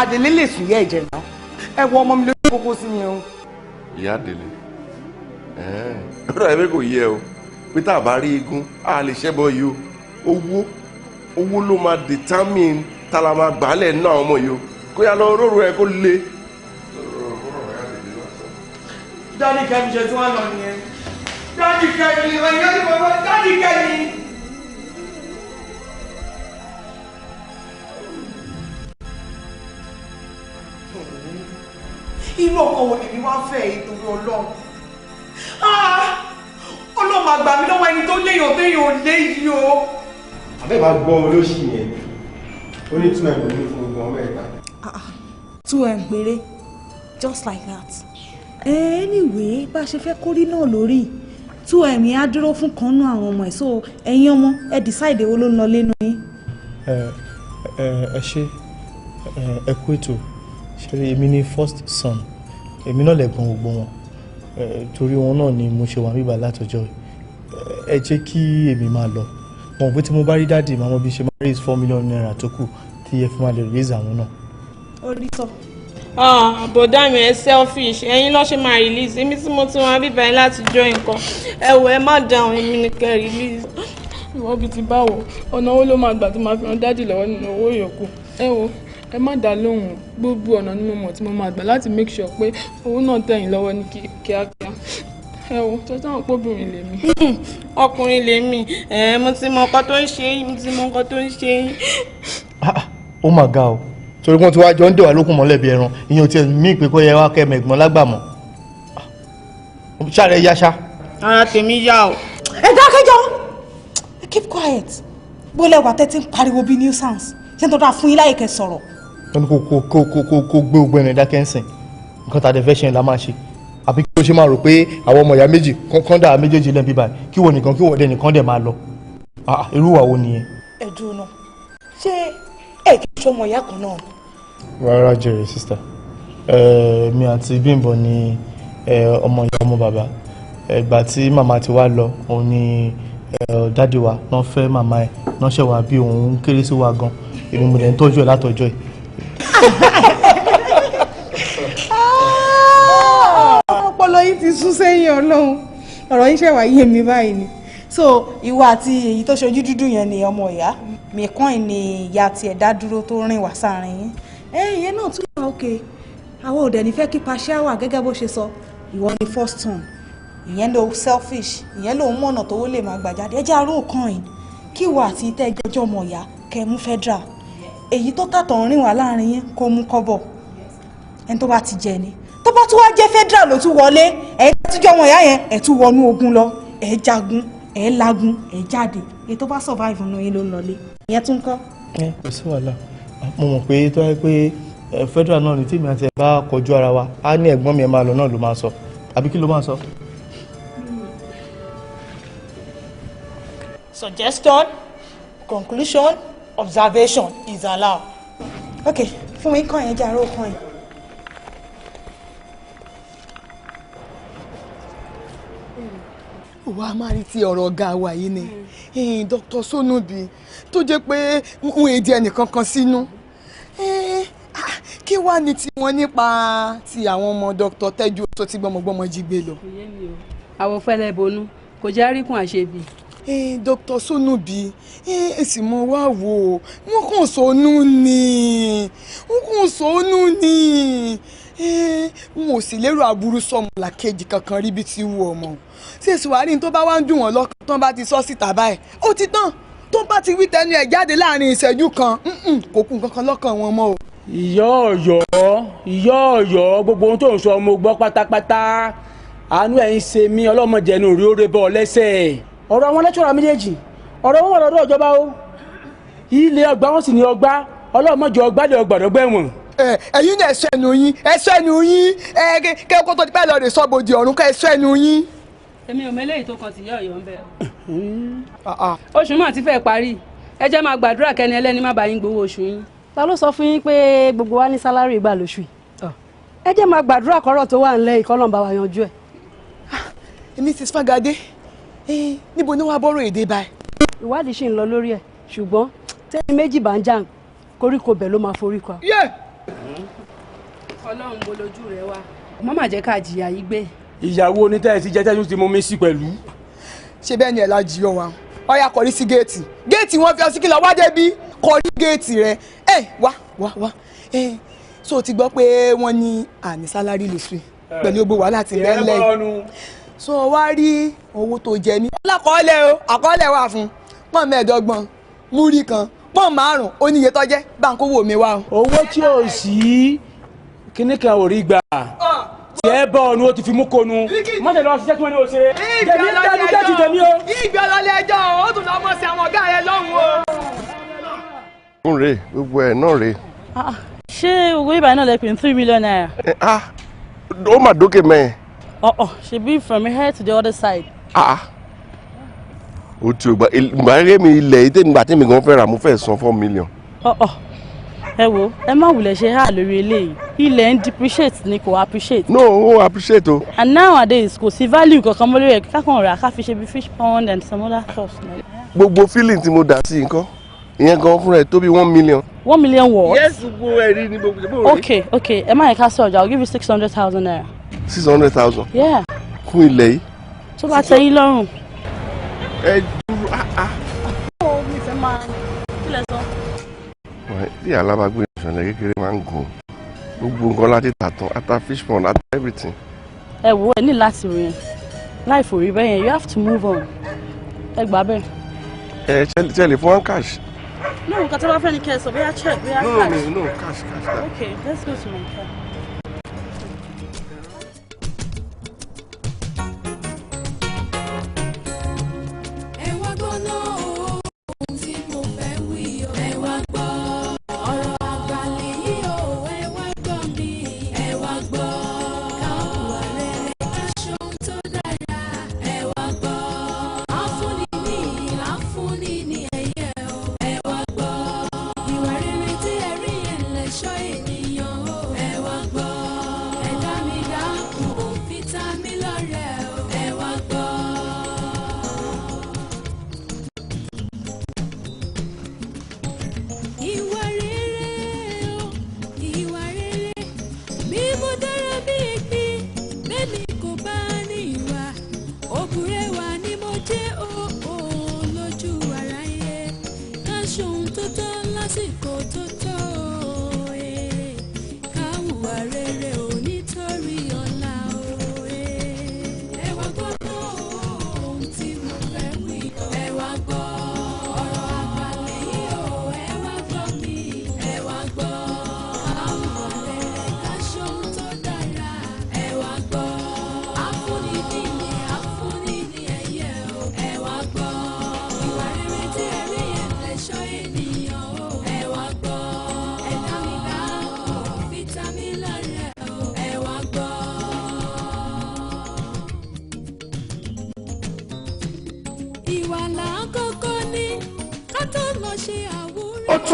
[SPEAKER 3] àdèlè lè sùn yẹ ẹ̀jẹ̀ náà ẹ wọ ọmọ mi lórí kókó sí mi o.
[SPEAKER 2] ìyá àdèlè ọ̀rọ̀ ẹ̀mí kò yẹ o pé tá a bá rí eégún a lè ṣẹ́bọ yìí o owó ló máa determine tá la máa gbàálẹ̀ nínú àwọn ọmọ yìí o kó yá lọ róró ẹ kó le.
[SPEAKER 3] dáàdì kẹ́mi ṣe tí wọ́n lọ nìyẹn dáàdì kẹ́mi ẹ̀yẹ́ ni bàbá dáàdì kẹ́mi.
[SPEAKER 13] irú ọkọ wo lèmi wá fẹ́ ìtorí Ọlọ́run Ọlọ́run máa gbà mí lọ́wọ́ ẹni tó léèyàn téèyàn ò lé yìí o.
[SPEAKER 14] àbẹ́ máa gbọ́ olóṣì yẹn ó ní 2M ní fún gbogbo ọmọ ẹ̀ta.
[SPEAKER 17] 2M péré just like that. Anyway bá a ṣe fẹ́ kórí náà lórí 2M yẹn á dúró fún kan nú àwọn ọmọ ẹ̀ so ẹ̀yin ọmọ ẹ decide wo ló ń lọ lẹ́nu yín.
[SPEAKER 3] ẹ ṣe ẹ kú ètò ṣe èmi ni first son èmi náà lẹ̀gbọ́n gbogbo wọn torí wọn náà ni mo ṣe wà bíbá látọjọ́ ẹ jẹ́ kí èmi máa lọ wọn pé tí mo bá rí dáàdì màmá bí ṣe máa raise 4 million naira tó kù tí ẹ fi máa lè raise àwọn náà.
[SPEAKER 17] orí sọ.
[SPEAKER 9] bọ̀dá mi ẹ selfish ẹ̀yin ló ṣe máa release èmi tí mo ti wọn bíbá yín láti jọ nǹkan ẹ wò ẹ má dáhùn èmi ni kẹ́ release.
[SPEAKER 19] ìwọ bíi ti báwo ọ̀nà owó ló máa gbà tó máa fi hàn dáàdì lọ́wọ́ nínú owó yòókù ẹ wo ẹ má dá lóhùn gbogbo ọ̀nà ni mo mọ̀ tí mo máa gbà láti make sure pé owó náà tẹ̀yìn lọ́wọ́ ní kíákíá ẹ wo tó táwọn pọ́bìnrin lèmi.
[SPEAKER 9] ọkùnrin lèmi mo ti mọ nǹkan tó ń ṣe yín mo ti mọ nǹkan tó ń ṣe yín.
[SPEAKER 3] ó mà ga o torí wọn ti wá jọ ń dẹwà lókun mọ́lẹ̀ bí ẹran ìyẹn ò tiẹ̀ mí pé kó yẹ wá kẹ́ mẹ̀gbọ́n lágbàmọ́ ṣáà rẹ̀ yá ṣá.
[SPEAKER 9] ara tèmi yá o.
[SPEAKER 17] ẹ dákẹ́jọ́ keep quiet bó lẹ́wà tẹ́tí ń pariwo bíi nuisance ṣé n tó dáa fún yín láyè kẹ́ sọ̀rọ̀.
[SPEAKER 3] wọ́n ní kó gbé ogun ẹ̀rìn dákẹ́ ń sìn nǹkan tàdé fẹ́ ṣe la máa ṣe àbí kí ló ṣe máa rò pé àwọn ọmọ ìyá méjì kán dà méjèèjì lẹ́nu bíbá kí wọ́n nìkan kí wọ́n dẹ̀ nìkan dẹ̀ máa lọ irú wa wo nìyẹn.
[SPEAKER 17] ẹ dúró náà ṣé ẹ kì í ṣọmọ ìyá kan náà.
[SPEAKER 3] rárá jèrè sísá mi àti Bímbọ́ ni ọmọ ìyá ọmọ bàbá ìgbà tí màmá ti wá lọ òun ni dáàdi wa náà fẹ́ màmá ẹ̀ náà ṣẹ̀ wá bí òun kéré sí wa gan èmi mo dẹ̀ ń tọ́jú ẹ̀ látọjọ́ ẹ̀.
[SPEAKER 17] ọpọlọ yìí ti sún sẹ́yìn Ọlọ́run ọ̀rọ̀ yìí ṣẹ̀wá yé mi báyìí ni so ìwọ àti èyí tó ṣojú dúdú yẹn ni ọmọ ìyá mìkan ni ìyá tiẹ̀ dá dúró tó rìn wá sáàrin yín ìyẹn náà tún wà òkè àwọn òde ní fẹ́ kí partial wà gẹ́gẹ́ bó ṣe sọ ìwọ ni first turn ìyẹn ló selfish ìyẹn ló ń mọ̀nà tó lè máa gbà jáde ẹjẹ́ aró kan yìí kí ìwọ àti ìtẹ́ ìjọjọ́ ọmọ ìyá kẹ́ mú federal èyí tó tàtọ̀ rìn wá láàrin yín kó mú kọ́bọ̀ ẹni tó bá ti jẹ ni tó bá tún wá jẹ́ federal ló tún wọlé ẹ̀yin tó tún jọ ọmọ ìyá yẹn ẹ̀ tún wọnú ogun lọ ẹ̀ jagun ẹ̀ lagun ẹ̀ jáde èyí tó bá survive nù yín ló ń lọlé ìyẹn tún kọ́.
[SPEAKER 3] kò sí wàhálà mo mọ̀ pé tó yẹ pé federal náà ní tèmi àti ẹ̀ bá kọjú ara wa á ní ẹ̀gbọ́n mi ẹ̀ máa lọ náà ló máa sọ àbí kí ló máa sọ.
[SPEAKER 17] Suggestion, conclusion, observation is allowed. Okay, fún mi kàn yẹn jẹ́ àárọ̀ kan yẹn.
[SPEAKER 6] wà á máa rí ti ọ̀rọ̀ ọ̀gá wa yìí ni Dr. Sonubi tó jẹ́ pé ń èdè ẹnìkan kan sínú kí wàá ní tiwọn nípa ti àwọn ọmọ Dr. Tẹ́jú tó ti gbọmọgbọmọ jí gbé lọ.
[SPEAKER 20] àwọn fẹlẹ bonú kò já rí kún àṣebí.
[SPEAKER 6] Dr. Sonubi èsì mọ wá wò wọn kàn sọnù ni n ò sì lérò aburú sọmọ làkejì kankan ríbi tí wù ọmọ tí èsì wàá rí ní tó bá wá ń dùn wọn lọ́kàn tán bá ti sọ síta báyìí ó ti tán tó bá ti wí tẹnu ẹ̀ jáde láàrin ìṣẹ́jú kan kò kún kankan lọ́kàn wọn mọ́ o.
[SPEAKER 21] ìyá Ọ̀yọ́ gbogbo ohun tó ń sọ mo gbọ́ pátápátá àánú ẹ̀ ń ṣe mí ọlọ́mọdé ẹnu rí ó rẹ bọ́ lẹ́sẹ̀. ọ̀rọ̀ àwọn lẹ́tọ̀rọ̀ méjèèjì ọ̀rọ̀ wọn wà lọ́dọ̀ ìjọba o ilé ọgbà wọn sì ní ọgbà ọlọ́mọdé ọgbà lè ọgbàdọ́gbà ẹ̀wọ̀n.
[SPEAKER 6] ẹ̀yin náà ẹ̀sọ́ ẹnu yín kẹ́kọ̀ọ́ tó ti pẹ́ lọ rè sọ́bodè ọ̀run kẹ́ ẹ̀sọ́ ẹnu yín.
[SPEAKER 20] èmi ò mẹ́lẹ́yìí tó kan tìyá Ọ̀yọ́ ń bẹ̀. oṣù náà ti fẹ́ parí ẹ jẹ́ máa gbàdúrà kẹ́ni ẹlẹ́ni má bàa yín gbowó oṣù yín.
[SPEAKER 8] ta ló sọ fún yín pé gbogbo wa ní sálárì gbà lóṣù yìí ẹ jẹ́ máa gbàdúrà kọ́rọ̀ tó wà ńlẹ̀ ìkọ́lọ́n bá wa yanjú ẹ̀.
[SPEAKER 6] èmi ti Fagade níbo ni wàá bọ́rọ̀ èdè báyìí.
[SPEAKER 8] ìwádìí ṣì ń lọ lórí ẹ̀ ṣùgbọ́n tẹ́ni méjì bá ń jà koríko bẹ̀ ló máa forí kọ.
[SPEAKER 20] Ọlọ́run mo lójú rẹ wá má má jẹ́ ká jìyà yìí gbé.
[SPEAKER 21] ìyàwó onítẹ̀ẹ́ ti jẹ́ tẹ́jú ti mú mi sí pẹ̀lú.
[SPEAKER 6] ṣé bẹ́ẹ̀ ni ẹ̀ la jí ọ wa ọ̀ya kọrí sí géètì wọn fi ọsí kí lọ wá débi kọrí géètì rẹ wá so o ti gbọ́ pé wọ́n ní àní sálárì lóṣù pẹ̀lú gbogbo wàhálà tí bẹ́ẹ̀ lẹ́yìn so wá rí owó tó jẹ mí. àkọọ́lẹ̀ wà fún pọ́n mẹ́ẹ̀ẹ́dọ́gbọ̀n múrí kan pọ́n márùn-ún ó níye tọ́jẹ́ báńkó wò mí wá.
[SPEAKER 21] owó tí ò sí kíní kan ò rí gbà tí ẹ bọ̀ ọ́nù ó ti fi mú konu mọ́tẹ̀ lọ ṣiṣẹ́ tí wọ́n ní o ṣe jẹ̀mí dájú dájú jẹ̀mí o.
[SPEAKER 6] ìgbẹ́ ọlọ́lẹ̀ ẹjọ́ ó tún lọ́ mọ̀ sí àwọn ọ̀gá rẹ lọ́hùn o.
[SPEAKER 2] ń rè gbogbo ẹ̀ náà rè.
[SPEAKER 22] ṣé owó ìbàdàn náà lè pè ní 3 million naira.
[SPEAKER 2] ó mà dókè mẹ́ẹ̀.
[SPEAKER 22] ṣebí from here to the other side.
[SPEAKER 2] o ti o gba eré mi ilẹ̀ yìí tèmi gbà tèmi gan fẹ́ rà mo fẹ́ san 4 million.
[SPEAKER 22] ẹ wo ẹ má wulẹ̀ ṣe hà lórí eléyìí ilẹ̀ ń depreciate ni kò appreciate.
[SPEAKER 2] no o appreciate o.
[SPEAKER 22] and nowadays kò sí value kankan mọ́ lórí ẹ̀ kákan rà ká fi ṣe bí fish pond and some other stuff.
[SPEAKER 2] gbogbo feeling tí mo dà sí nǹkan ìyẹn gan fúnra ẹ̀ tó bí 1 million.
[SPEAKER 22] 1 million what?
[SPEAKER 2] yes gbogbo ẹ̀rí ni gbogbo ìjọba.
[SPEAKER 22] okay ẹ má yẹ ká sọ ọjà I'll give you 600,000 naira.
[SPEAKER 2] 600,000.
[SPEAKER 22] yeah.
[SPEAKER 2] fún ilẹ̀ yìí.
[SPEAKER 22] tó bá tẹ́ yín lọ́rùn.
[SPEAKER 2] ẹ dúró
[SPEAKER 22] ó mi fẹ́ máa kí lẹ sọ.
[SPEAKER 2] tí alábàágbé ìṣẹ̀lẹ̀ kékeré máa ń gùn gbogbo nǹkan láti tàtàn ata fish pond ata everything.
[SPEAKER 22] ẹ wo ẹ ní láti rìn láì fòrí bẹ́ẹ̀ yẹn you have to move on ẹ gbà bẹ́ẹ̀.
[SPEAKER 2] ẹ ṣe lè fún one cash.
[SPEAKER 22] no nǹkan tí wọ́n fẹ́ ni kẹ́ ẹ sọ bóyá check bóyá cash.
[SPEAKER 2] no cash.
[SPEAKER 22] okay let's go to my car.
[SPEAKER 1] Ìwà rere tí ẹ rí ẹ̀ lẹ́ṣọ́ ènìyàn o.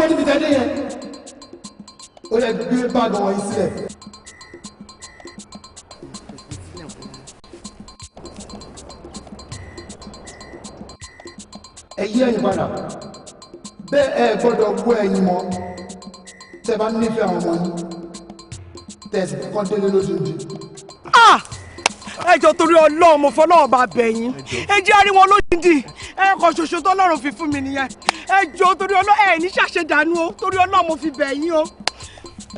[SPEAKER 10] láti fi tẹ́lẹ̀ yẹn ó yẹ gbé báàgì wọ̀nyí sílẹ̀. ẹ yí ẹ̀yìn padà bẹ́ẹ̀ ẹ gbọ́dọ̀ gbọ́ ẹ̀yìn mọ́ tẹ́ bá nífẹ̀ẹ́ àwọn ọmọ yín tẹ̀sí kọ́ délé lóṣooṣù.
[SPEAKER 13] ẹ jọ̀ọ́ torí Ọlọ́run mo fọlọ́run bá bẹ̀ yín ẹ jẹ́ àríwọ̀n lójijì ẹ̀ẹ̀kan ṣoṣo tó Ọlọ́run fi fún mi nìyẹn ẹ jọ̀ọ́ torí Ọlọ́run ẹ̀ ní ṣàṣedànù o torí Ọlọ́run mo fi bẹ̀ yín o.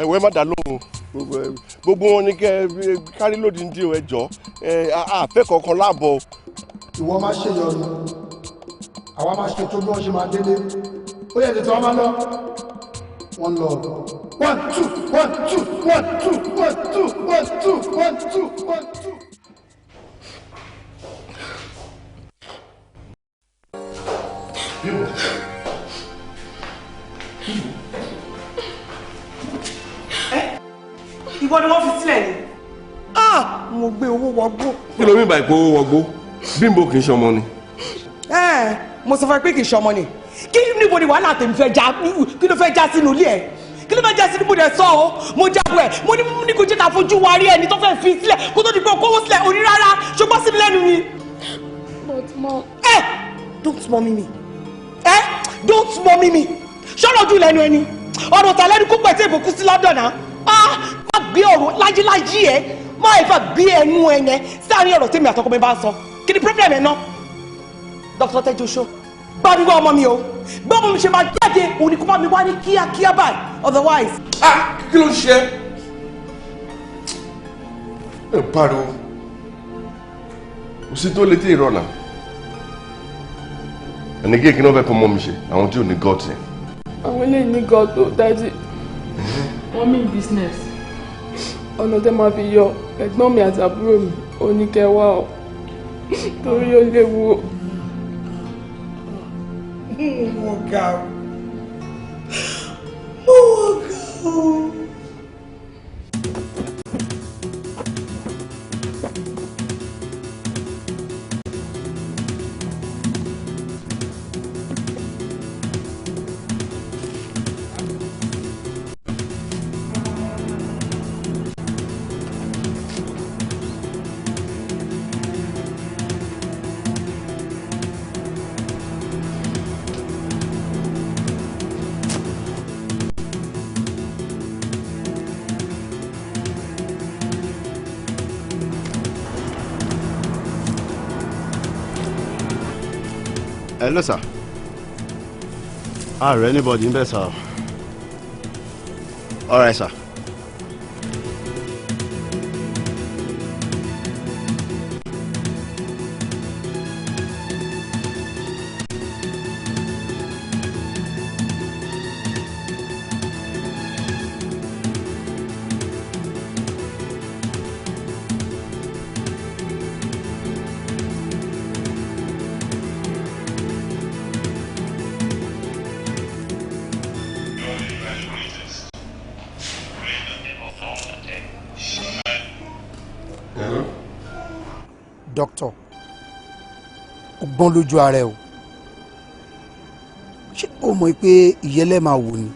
[SPEAKER 2] ẹ̀wẹ̀ má dá lóhùn gbogbo wọn ni kẹ́ kárí lódìndín o ẹ jọ̀ọ́ àfẹ́ kọ̀ọ̀kan láàbọ̀.
[SPEAKER 10] ìwọ má ṣe yọnu àwa máa ṣe tó bí wọ́n ṣe máa délé ó yẹ tètè wọ́n máa lọ wọ́n lọ 1 2 1 2 1 2 1 2 1 2 1 2 1 2.
[SPEAKER 13] ìwọ ni wọ́n fi sílẹ̀ ni mo gbé owó wọgbó.
[SPEAKER 2] kí ló mí bá ìpò owó wọgbó Bímbọ́ kì í ṣọmọ ni.
[SPEAKER 13] mo sọ fún ẹ pé kì í ṣọmọ ni kí níbo ni wàhálà tèmi fẹ́ já kí ló fẹ́ já sínú ilé ẹ kí ló fẹ́ já sínú ibùdó ẹ sọ o mo jábọ̀ ẹ mo ní kò jẹ́ ká fojú wa rí ẹni tó fẹ́ fi sílẹ̀ kó tó di pé kówó sílẹ̀ orí rárá ṣùgbọ́n sí mi lẹ́nu ni.
[SPEAKER 19] but mom.
[SPEAKER 13] don't mommy me don't mommy me ṣọ́nà ojú lẹ́nu ẹni ọ̀rọ̀ tà lẹ́nu kó pẹ̀tẹ́ ìbùkún sí London náà má gbé ọ̀rọ̀ lájílájí ẹ má ẹ̀fà gbé ẹnu ẹ yẹn sáàrin ọ̀rọ̀ tèmi àtọkọ mi bá ń sọ kí ni problem ẹ náà Dr. Teju Osho bá mi wá ọmọ mi o bí ọmọ mi ṣe máa jáde òun ni kó bá mi wá ní kíákíá báyìí otherwise.
[SPEAKER 2] kí ló ń ṣe ẹ pariwo kò sí tó létí ìrọ̀nà ẹni kéèkì náà fẹ́ kọ́ mọ́ mi ṣe àwọn tí ò ní gọ́ọ̀tì yẹn.
[SPEAKER 19] àwọn eléyìí ní gọ́ọ̀tì dájú wọ́n mean business ọ̀nà tẹ́ máa fi yọ ẹ̀gbọ́n mi àti àbúrò mi ò ní kẹwàá ọ̀ torí ó léwu o.
[SPEAKER 13] mo ga o.
[SPEAKER 16] Hello, sir. Anybody in there, sir? All right, sir.
[SPEAKER 10] Doctor, ó gbọ́n lójú ara ẹ o ṣé o mọ̀ pé ìyẹ́lẹ̀ máa wò ni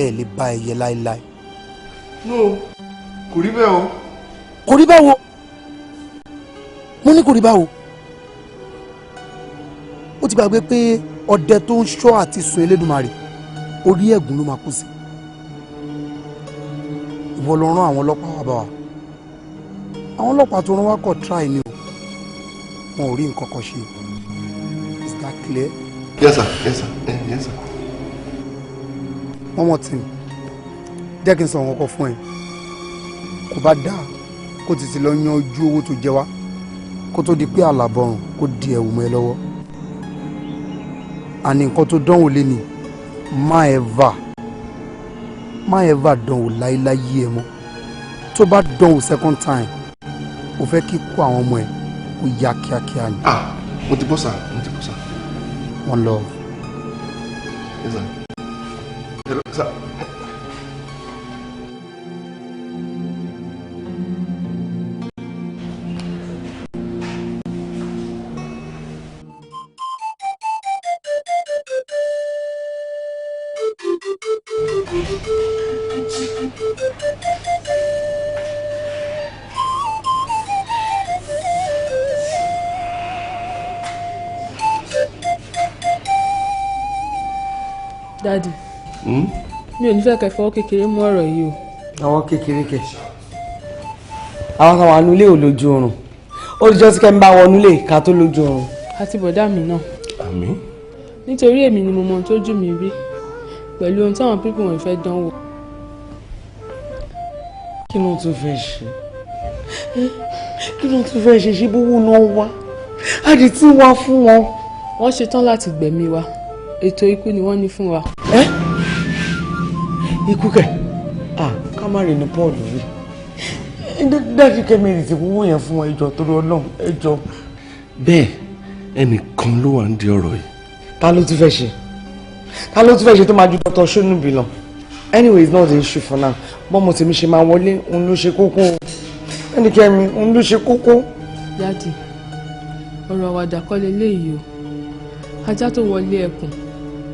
[SPEAKER 10] ẹ lè bá ẹyẹ láéláé.
[SPEAKER 2] no kò rí bẹ́ẹ̀ o.
[SPEAKER 10] kò rí báwo mo ní kò rí báwo ó ti gbàgbé pé ọdẹ tó ń ṣọ́ àti sùn Elédùmarè orí ẹ̀gún ló máa kú sí ìwọ ló rán àwọn ọlọ́pàá wá bá wa àwọn ọlọ́pàá tó rán wá kọ̀ try ni o wọn ò rí nǹkan kan ṣe is that clear.
[SPEAKER 2] yes sir yes sir yes sir.
[SPEAKER 10] one more thing jẹ́ kí n sọ àwọn ọkọ̀ fún ẹ kò bá dáa kó tètè lọ yanjú owó tó jẹ wá kó tó di pé àlàbọ̀rùn kó di ẹ̀wù mọ́ ẹ lọ́wọ́ àní nǹkan tó dánwò lé ní má ever dánwò láíláyé ẹ mọ́ tó bá dánwò second time ó fẹ́ kí kó àwọn ọmọ ẹ kó yá kíákíá ni.
[SPEAKER 2] mo ti bọ́ sà mo ti bọ́ sà.
[SPEAKER 10] one love.
[SPEAKER 2] yes sir. hello sir.
[SPEAKER 19] Daddy. Mi ò ní fẹ́ kẹ́ fọwọ́ kékeré mú ọ̀rọ̀ yìí o.
[SPEAKER 5] Àwọn kékeré kẹ̀. Àwọn kan wà nílé ò lójú oorun. Ó lè jọ́ sí kẹ́ ń bá wọn nílé ká tó lójú oorun.
[SPEAKER 19] Àti bọ̀dá mi náà.
[SPEAKER 2] Àmín.
[SPEAKER 19] Nítorí èmi ni mo mọ ohun tójú mi rí pẹ̀lú ohun táwọn pípọ̀ wọn fẹ́ dánwò.
[SPEAKER 5] Kí ló tún fẹ́ ṣe? Kí ló tún fẹ́ ṣe ṣé bówó náà wá? Àdì tí wá fún wọn.
[SPEAKER 19] Wọ́n ṣetán láti gbẹ̀mí wa. Ètò ikú ni wọ́n ní fún wa.
[SPEAKER 5] Ikú kẹ̀? Ká má rìn ní Paul rí. Dájú kẹ́mẹ́rì ti wúwo yẹn fún ẹjọ́ torí Ọlọ́run ẹjọ́.
[SPEAKER 2] Bẹ́ẹ̀ ẹnìkan ló wà ń di ọ̀rọ̀ yìí.
[SPEAKER 5] Ta ló tún fẹ́ ṣe? Ta ló tún fẹ́ ṣe tó máa ju Dr. Sonubi lọ? Anyway, it's not the issue for now. Bọ́mọ tèmi ṣe máa wọlé, òun ló ṣe kókó. Ẹnikẹ́mi, òun ló ṣe kókó.
[SPEAKER 19] Daddy, ọ̀rọ̀ àwàdà kọ́ leléyìí o. Ajá tó wọlé ẹkùn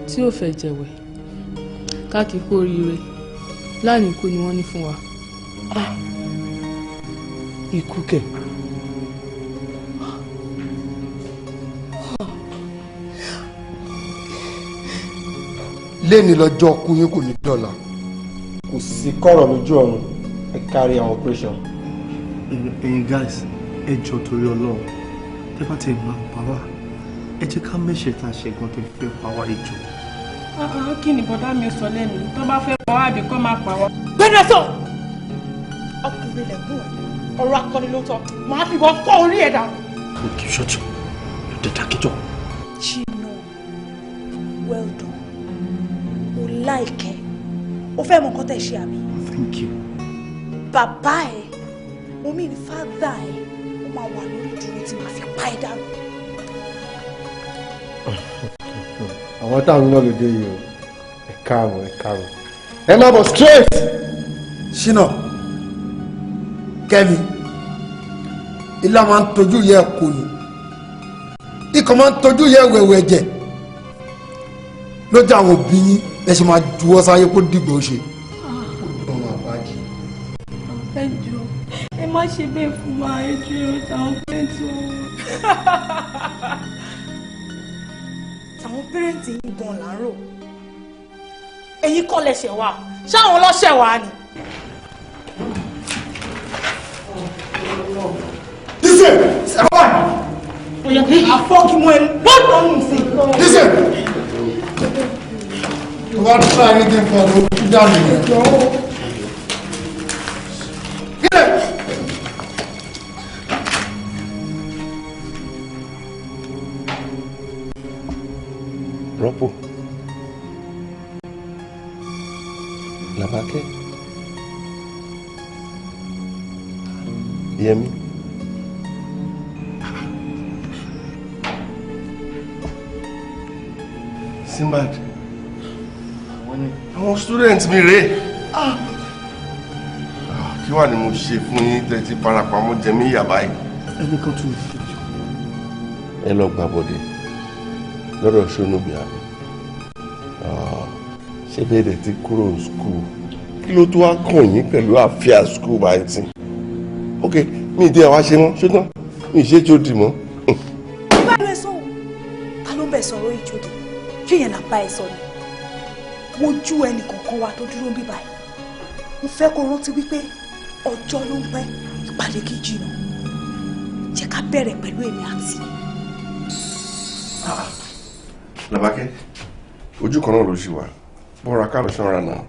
[SPEAKER 19] tí ò fẹ́ jẹ̀wẹ̀. Káàkiri kú oríire. Láàrin ikú ni wọ́n ní fún wa.
[SPEAKER 5] Ikú kẹ̀.
[SPEAKER 14] Léni lọ́jọ́ kú yín kò ní dọ̀là.
[SPEAKER 3] Kò sí kọ̀rọ̀ lójú ọ̀run ẹ carry àwọn operation.
[SPEAKER 7] Ẹ̀yin guys ẹ jọ torí Ọlọ́run tẹ́ bá ti máa pa wá ẹ jẹ́ ká mẹ́ṣẹ̀ tá a ṣe gan tó fẹ́ pa wá ìjọ.
[SPEAKER 22] Kí ni bọ̀dá mi sọ lẹ́nu tó bá fẹ́ pa wá àbí kó máa pa wá.
[SPEAKER 17] Gbẹ́dẹ̀ sọ ọkùnrin lẹ́gùn ọ̀rọ̀ akọni ló tọ́ màá fi wọ́n fọ́ orí ẹ̀ dà.
[SPEAKER 7] Kì í ṣọ́ọ̀tì yóò dé dákẹ́jọ́.
[SPEAKER 17] Chino, well done. O láìkẹ́ o fẹ́ mọ nǹkan tẹ̀ ṣe àmì.
[SPEAKER 7] Thank you.
[SPEAKER 17] Bàbá ẹ̀ omi ní fádà ẹ̀ ó máa wà lórí ìdúró tí màá fi pa ẹ̀ dànù.
[SPEAKER 14] Àwọn táwọn náà ló dé yìí o. Ẹ káàrọ̀. Ẹ má bọ̀ straight. Ṣínà Kẹ́mi ilá máa ń tọ́jú yẹ kò ní. Ikọ̀ máa ń tọ́jú yẹ wẹ̀wẹ̀ jẹ. Lójú àwọn òbí yín ẹ ṣe máa juwọ́ sáyé kó dìgbò ṣe.
[SPEAKER 19] Ẹ jọ̀ọ́ ẹ má ṣe bẹ́ẹ̀ fún wa ẹ jọ̀ọ́ táwọn pẹ́ẹ́ntì wọn.
[SPEAKER 17] Àwọn pẹ́rẹ́ǹtì yìí gan là ń rò. Èyí kọ́ lẹ́sẹ̀ wa ṣáwọn ọlọ́ṣẹ̀ wa ni.
[SPEAKER 14] Listen, Sẹ́wọ́n.
[SPEAKER 17] Àfọ́kìmọ̀ ẹ̀ lọ́dọ̀ ọ̀hún sí.
[SPEAKER 14] Listen. To want to try anything for the Sudan here. Get it!
[SPEAKER 2] Rọ́pò. Làbákẹ́. Yẹmi. Simbad. Àwọn students mi rèé. Kí wà ní mo ṣe fún yín tẹ́tí parapamọ́ jẹ mí yà báyìí?
[SPEAKER 7] Ẹnìkan tún fi.
[SPEAKER 2] Ẹ lọ gbàbọ̀dé lọ́dọ̀ Sonubi àbí. Ṣé bẹ́ẹ̀ ti kúrò skul? Kí ló tó wá kàn yín pẹ̀lú àfíà skul báyìí tí? Ok, mi ìdí àwa ṣe mọ́, ṣùgbọ́n mi ìṣe tí ó dì mọ́.
[SPEAKER 17] Bá lọ sọ ta ló ń bẹ sọ̀rọ̀ ìjòdì ṣé yẹn là bá ẹ sọ ni wojú ẹnì kọ̀ọ̀kan wa tó dúró bí báyìí mo fẹ́ kó rántí wípé ọjọ́ ló ń pẹ́ ìpàdé kì í jìnnà jẹ́ ká bẹ̀rẹ̀ pẹ̀lú èmi àti.
[SPEAKER 2] Làbákẹ́ ojú kan náà ló ṣì wà bọ́ra ká lọ ṣọ́ra náà.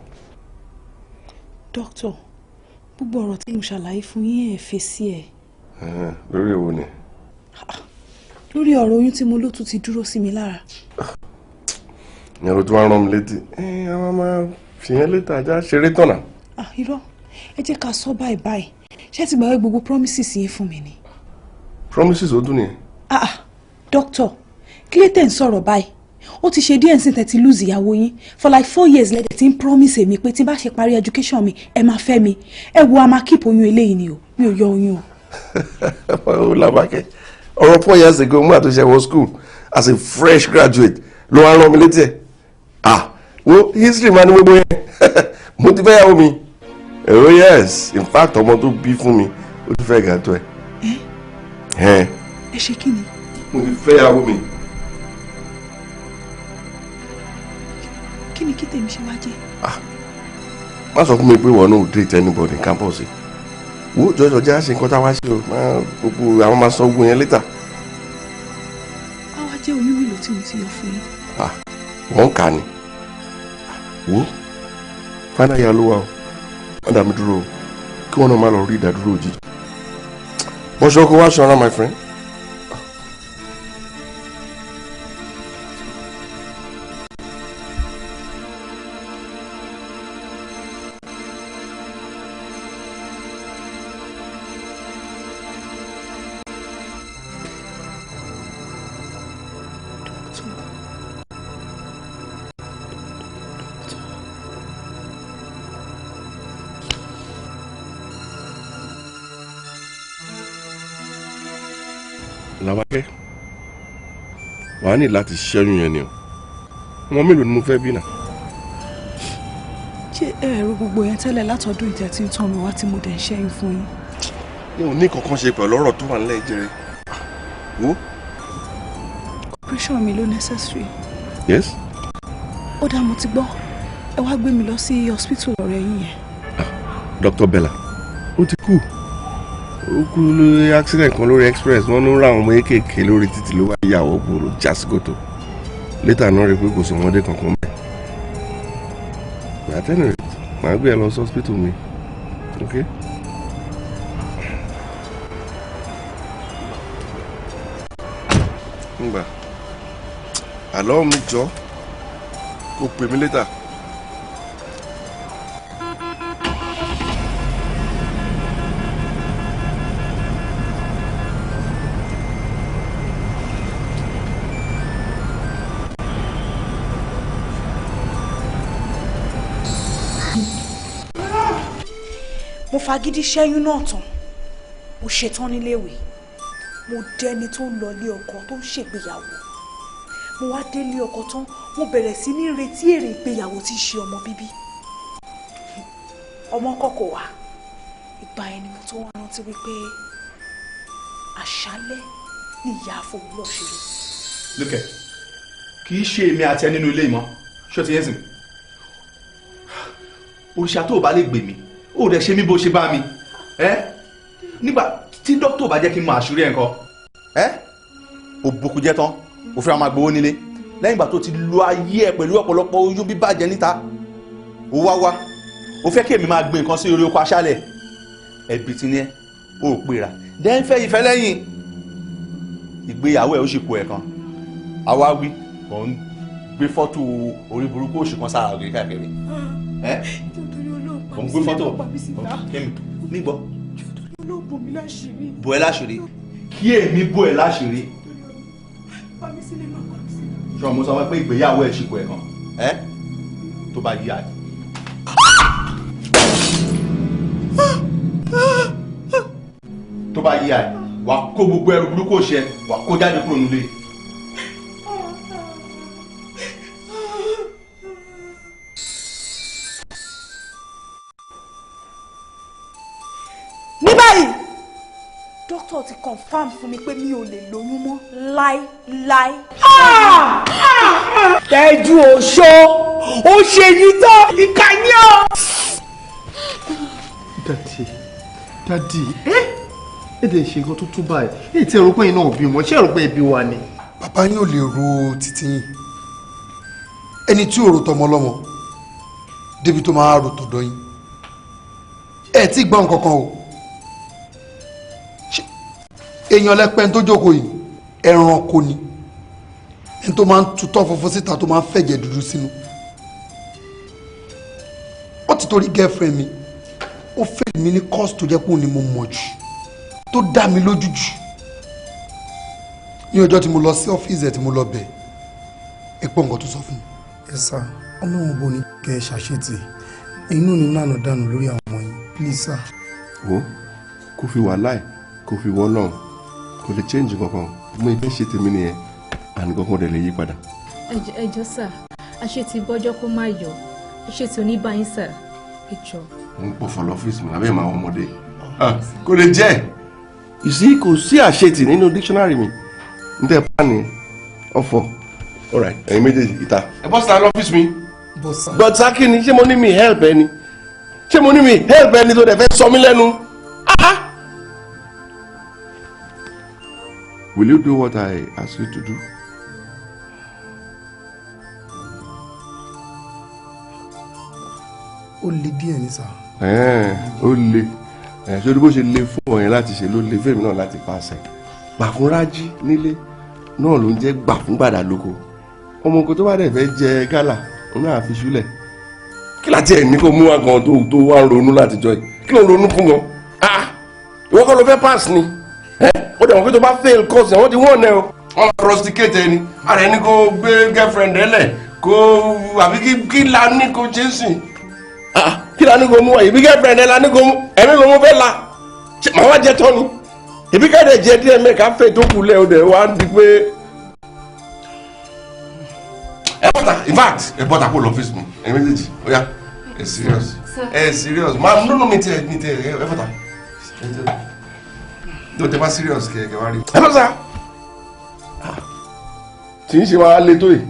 [SPEAKER 22] Dókítà gbogbo ọ̀rọ̀ tí mo ṣàlàyé fún yín ẹ̀ fèsì ẹ̀.
[SPEAKER 2] Lórí èwo ni?
[SPEAKER 22] Lórí ọ̀rọ̀ oyún tí mo ló tún ti dúró sí mi lára.
[SPEAKER 2] Ìyẹn ló tún wá rán mi létí. Àwọn máa fi yẹn létà ajá ṣeré tọ̀nà.
[SPEAKER 22] Irọ́ ẹ jẹ́ ká sọ báyìí báyìí ṣé ti gbàgbé gbogbo promises yín fún mi ni.
[SPEAKER 2] Promises ó dún nìyẹn.
[SPEAKER 22] Dókítà kí ló tẹ̀ ń sọ̀rọ̀ báyìí ó ti ṣe díẹ̀ nísìnyí tẹ̀ ti lose ìyàwó yín for like 4 years lẹ́dẹ̀ tí ń promise mi pé tí bá ṣe parí education mi ẹ máa fẹ́ mi ẹ wo a máa keep oyún eléyìí ni o mi ò yọ oyún o.
[SPEAKER 2] Ó Làbákẹ́ ọ̀rọ̀ 4 years ago mú àtúnṣe wọ school as a fresh graduate ló wá rán mi létí ẹ̀ wo history máa ní gbogbo yẹn mo ti fẹ́ yàwó mi èrò yes in fact ọmọ tó bí fún mi ó ti fẹ́ ga tó ẹ.
[SPEAKER 22] ẹ ṣe kí ni.
[SPEAKER 2] mo ti fẹ́ yàwó mi.
[SPEAKER 22] kí ni kí tèmi ṣe wá jẹ́.
[SPEAKER 2] má sọ fún mi pé wọn náà ò date anybody in campus wo jọjọ jẹ́ àṣẹ nǹkan tá a wá ṣe o gbogbo àwọn máa sọ ogun yẹn later.
[SPEAKER 22] àwa jẹ́ oníwìlò tí mo ti yọ fún yín.
[SPEAKER 2] wọ́n kà ní wo fáńdà yà ló wà o wọ́n dà mí dúró o kí wọ́n náà má lọ rí ìdádúró òjijì. wọ́n ṣe ọkọ̀ wá ṣọ́ra my friend. Làwákẹ́ wàá ní láti ṣẹ́yún yẹn ni o ọmọ mélòó ni mo fẹ́ bí náà.
[SPEAKER 22] ṣé ẹ̀rọ gbogbo yẹn tẹ́lẹ̀ látọdún ìtẹ́ tí ń tán mi wá tí mo dẹ̀ ń ṣẹ́yìn fún yín.
[SPEAKER 2] mi ò ní kankan ṣe pẹ̀lú ọ̀rọ̀ tó wà nílẹ̀ ìjẹrẹ wo.
[SPEAKER 22] operation mi ló necessary.
[SPEAKER 2] yes.
[SPEAKER 22] ó dáa mo ti gbọ́ ẹ wá gbé mi lọ sí hospital ọ̀rẹ́ yín yẹn.
[SPEAKER 2] Dr. Bella ó ti kú ó kú lórí accident kan lórí express wọn ló ń ra àwọn ọmọ kéékèèké lórí títì ló wá yàwó gbòòrò jásíkòtò létà náà rí i pé kò sí ọmọdé kankan bẹ́ẹ̀ àtẹnu rẹ màá gbé ẹ lọ sí hospital mi ok. ngbà àlọ́ mi jọ kó pè mí létà.
[SPEAKER 22] mo fagídí ṣẹ́yún náà tán mo ṣetán níléèwé mo dẹni tó ń lọ ilé ọkọ tó ń ṣègbéyàwó mo wá délé ọkọ tán mo bẹ̀rẹ̀ sí ní retí èrè ìgbéyàwó tí í ṣe ọmọ bíbí ọmọ kọ́kọ́ wá ìgbà ẹni mo tó wá rántí wípé àṣálẹ́ ni ìyá àfọwúrọ̀ ṣeré.
[SPEAKER 4] lókè kì í ṣe èmi àti ẹ nínú ilé ìmọ̀ ṣó ti yẹn sìn òrìṣà tó o bá lè gbè mí ó dẹ̀ ṣe mí bó ṣe bá mi nígbà tí dókítà bá jẹ́ kí n mọ àṣírí ẹ̀ ńkọ́ ó bùkún jẹ́ tán ó fẹ́ máa gbowó nílé lẹ́yìn ìgbà tó ti lo ayé ẹ̀ pẹ̀lú ọ̀pọ̀lọpọ̀ oyún bíbàjẹ́ níta ó wá ó fẹ́ kí èmi máa gbé nǹkan sí orí oko aṣálẹ̀ ẹ̀bí ti ní ẹ́ ó pera dẹ́nfẹ́ ìfẹ́ lẹ́yìn ìgbéyàwó ẹ̀ ó sì kó ẹ̀ kan àwa wí òun gbé fọ́tò orí burúkú òṣì kan sára ògiri káàkiri òun gbé fọ́tò nígbọ́ bò ẹ́ láṣìírí kí èmi bò ẹ́ láṣìírí ṣé ọmọ sọ pé ìgbéyàwó ẹ̀ ṣì kó ẹ̀ kan tó bá yí àyè. tó bá yí àyè wà kó gbogbo ẹrù burúkú òṣì ẹ wà kó jáde kúrò nílé.
[SPEAKER 22] ní báyìí dókítà ti confam fún mi pé mi ò lè lóyún mọ́ láíláí.
[SPEAKER 13] Tẹ́jú Òṣó ó ṣe yìí tán ìkànnì ọ́.
[SPEAKER 7] dadi ẹ dẹ̀ ṣe nǹkan tó tún báyìí èyí tí ẹ̀rọ pé iná òbí wọn ṣé ẹ̀rọ pé ẹbí wa ni.
[SPEAKER 10] bàbá yín ò lè ro títí yín ẹni tí ò ro tọmọ lọ́mọ débi tó máa ro tọ̀dọ̀ yín ẹ tí gbọ́n kankan o èèyàn lẹ́pẹ́ tó jókòó yìí ẹranko ni ẹni tó máa ń tutọ́ funfun síta tó máa ń fẹ̀jẹ̀ dúdú sínú ó ti torí girlfriend mi ó fẹ́ mi ní course tó jẹ́ pé òun ni mo mọ̀ jù tó dá mi lójú jù ní ọjọ́ tí mo lọ sí ọ́fíìsì ẹ̀ tí mo lọ bẹ̀ ẹ pọ̀ nǹkan tó sọ fún mi.
[SPEAKER 14] ẹ sá ọlọ́run bò ní kẹ́ ẹ ṣàṣetì inú ni nànà dànù lórí àwọn ọmọ yìí please sir.
[SPEAKER 2] wo kò fi wà láì kò fi wọ́ náà kò lè change kankan mo ilé ṣe tèmi nìyẹn àní kankan dẹ̀ lè yí padà.
[SPEAKER 11] ẹjọ́ sà àṣetì bọ́jọ́ kó má yọ àṣetì oníbàyín sà.
[SPEAKER 22] ẹ jọ.
[SPEAKER 2] mo ń pọ̀fọ̀ lọ́fíìsì mi abẹ́ màá ọmọdé kò lè jẹ́ ìsí kò sí àṣetì nínú dictionary mi n tẹ́ pa ni ọ̀fọ̀ alright ẹ̀yin méjèèjì ìta ẹ bọ́ síta lọ́fíìsì mi bọ́sà kí ni ṣé mo ní mi help ẹni ṣé mo ní mi help ẹni tó dẹ̀ fẹ́ sọ mí lẹ́nu. Will you do what I ask you to do?
[SPEAKER 14] ó le díẹ̀ ní sà.
[SPEAKER 2] ó le ṣé bó ṣe le fún ọ̀yẹn láti ṣe ló le fèmí náà láti pàṣẹ gbàfúnrájí nílé náà ló ń jẹ́ gbàfúngbàdà lóko ọmọ kan tó bá dẹ̀ fẹ́ jẹ gálà òun náà fi ṣúlẹ̀ kí láti ẹ̀ ní kó mú wa gan tó wá ń ronú látijọ́ yìí kí ló ń ronú fún gan ìwọ kọ́ ló fẹ́ pass ni ó dẹ̀ wọ́n pé tó bá fail course wọ́n ti wọ́n náà wọ́n máa rusticate ẹni ara ẹni kó gbé girlfriend ẹ lẹ̀ kó àbí kí la ní kó ṣe é sìn kí la ní kó mú wa ìbí girlfriend ẹ la ní kó mú ẹ̀mí ló mú fẹ́ la màá wá jẹ tán ni ìbí kẹ́dẹ̀ jẹ díẹ̀ mẹ́ka fẹ́ tó kù lẹ́ o dẹ̀ wá di pé ẹ bọ́ta in fact ẹ bọ́ta kó lọ ọ́fíìsì mi ẹ méjèèjì ó yá ẹ serious máa nínú mi tẹ ẹ bọ́ta tó tẹ bá serious kẹ wá rí ẹ bọ́ta tí ń ṣe wá lé tó yìí.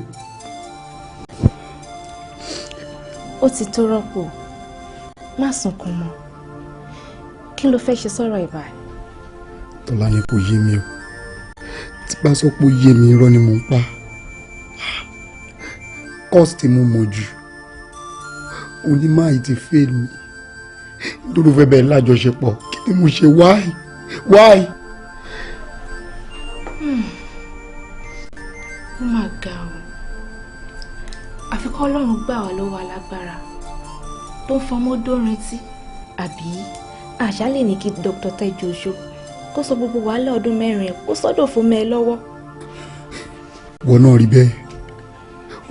[SPEAKER 11] ó ti tó rọ́pò má sunkún mọ́ kí ló fẹ́ ṣe sọ̀rọ̀ ìbá.
[SPEAKER 14] tọ́lá ni kò yé mi o tí bá sọ pé ó yé mi irọ́ ni mò ń pa cost tí mo mọ̀ jù onímọ̀ àyè ti fail mi nítorí fẹ́ bẹ́ẹ̀ lájọṣepọ̀ kí ni mo ṣe why.
[SPEAKER 11] ó mà ga o àfi kọ́ ọlọ́run gbà wá lọ́wọ́ alágbára tó ń fọmọ́ dórin tí àbí àṣà lè ní kí Dr. Teju Osho kó sọ gbogbo wàhálà ọdún mẹ́rin kó sọ́dọ̀ fún mẹ́ ẹ lọ́wọ́.
[SPEAKER 14] wọ́n náà rí bẹ́ẹ̀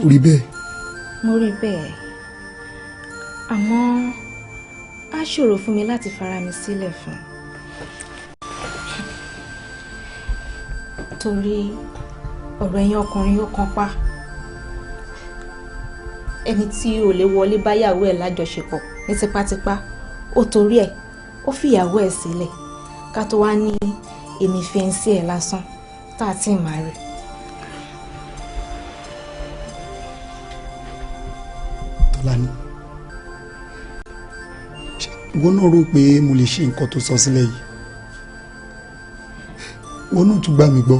[SPEAKER 14] ó rí bẹ́ẹ̀.
[SPEAKER 11] mo rí bẹ́ẹ̀ àmọ́ á ṣòro fún mi láti fara mi sílẹ̀ fún torí ọ̀rọ̀ ẹ̀yin ọkùnrin yóò kan pa ẹni tí ò lè wọlé báyàwó ẹ̀ lájọṣepọ̀ ní tipátipá ó torí ẹ̀ ó fìyàwó ẹ̀ sílẹ̀ ká tó wá ní èmi fẹ́ǹsì ẹ̀ lásán tá a ti máa rí.
[SPEAKER 14] Tọ́lání ìwọ náà rò pé mo lè ṣe nǹkan tó sọ sílẹ̀ yìí ìwọ náà tún gbà mí gbọ́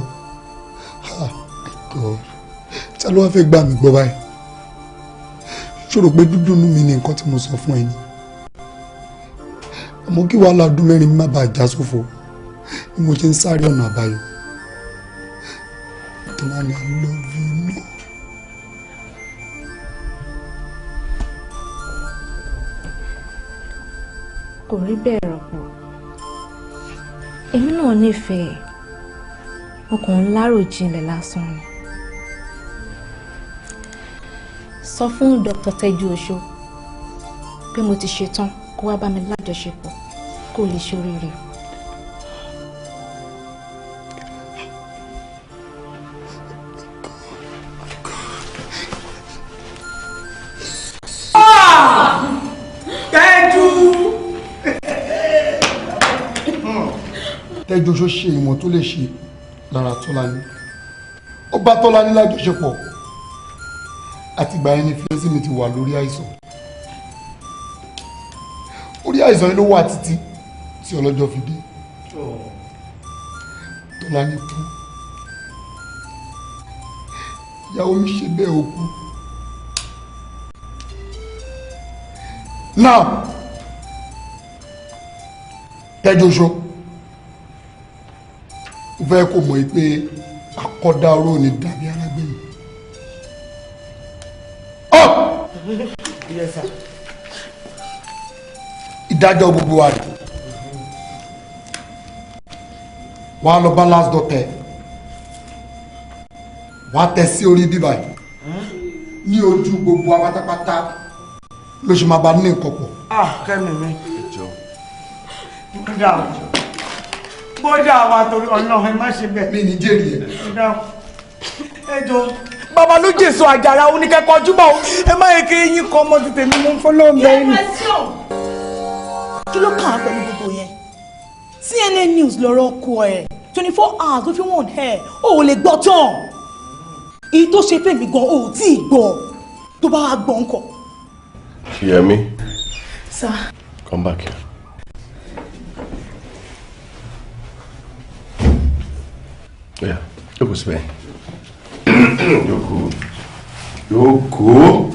[SPEAKER 14] ta ló wá fẹ́ gbà mí gbọ́ báyìí ṣòro pé dúdú nú mi ni nǹkan tí mo sọ fún ẹ ni àmọ́ kí wàhálà ọdún mẹ́rin má bàa já sófo ni mo ṣe ń sáré ọ̀nà àbáyọ. Tọ́lání, I love you no.
[SPEAKER 11] kò rí bẹ́ẹ̀ rọ̀pọ̀ èmi náà nífẹ̀ẹ́ ọkùnrin láròjinlẹ̀ lásán ni sọ fún Dr. Teju Osho pé mo ti ṣetán kó wá bá mi lájọṣepọ̀ kó lè ṣoríire.
[SPEAKER 14] Teju Osho ṣe ìwọ̀n tó lè ṣe lára Tọ́lání ó bá Tọ́lání lájọṣepọ̀ àtìgbà yẹn ni fíẹ́sì mi ti wà lórí àìsàn orí àìsàn yìí ló wà títí tí ọlọ́jọ́ fi dé Tọ́lání kú ìyàwó mi ṣe bẹ́ẹ̀ ó kú now Teju Osho ó fẹ́ kó mọ̀ pé akọ́dá oró ni dàbí alágbèyìn. ìdájọ́ gbogbo wa rẹ̀ wàá lọ bá last doctor wàá tẹ̀ sí orí bíbá yìí ní ojú gbogbo wa pátápátá ló ṣe máa bá ní nǹkan pọ̀.
[SPEAKER 21] kẹ́mi mi bódà wa torí ọlọ́run ẹ má ṣe bẹ́ẹ̀.
[SPEAKER 14] mi ní jèrè ẹ.
[SPEAKER 21] ẹ jọ
[SPEAKER 13] bàbá ló jèso àjàrà oníkẹ́kọ̀ọ́ ojúmọ́ o ẹ má yẹ kí eyín kọ́ ọmọ ti tèmi mú fọlọ́ọ̀ bẹ́ẹ̀.
[SPEAKER 17] kí ló kàn án pẹ̀lú gbogbo yẹn CNN News lọ́rọ̀ kọ ẹ̀ 24 hours ló fi wọ́n ẹ̀ o ò lè gbọ́ tán èyí tó ṣe fẹ́mi gan o ò tí ì gbọ́ tó bá wá gbọ́ ńkọ́.
[SPEAKER 2] Yẹmi.
[SPEAKER 17] Sir.
[SPEAKER 2] Come back here. Yeah, jókòó síbẹ̀. Jókòó.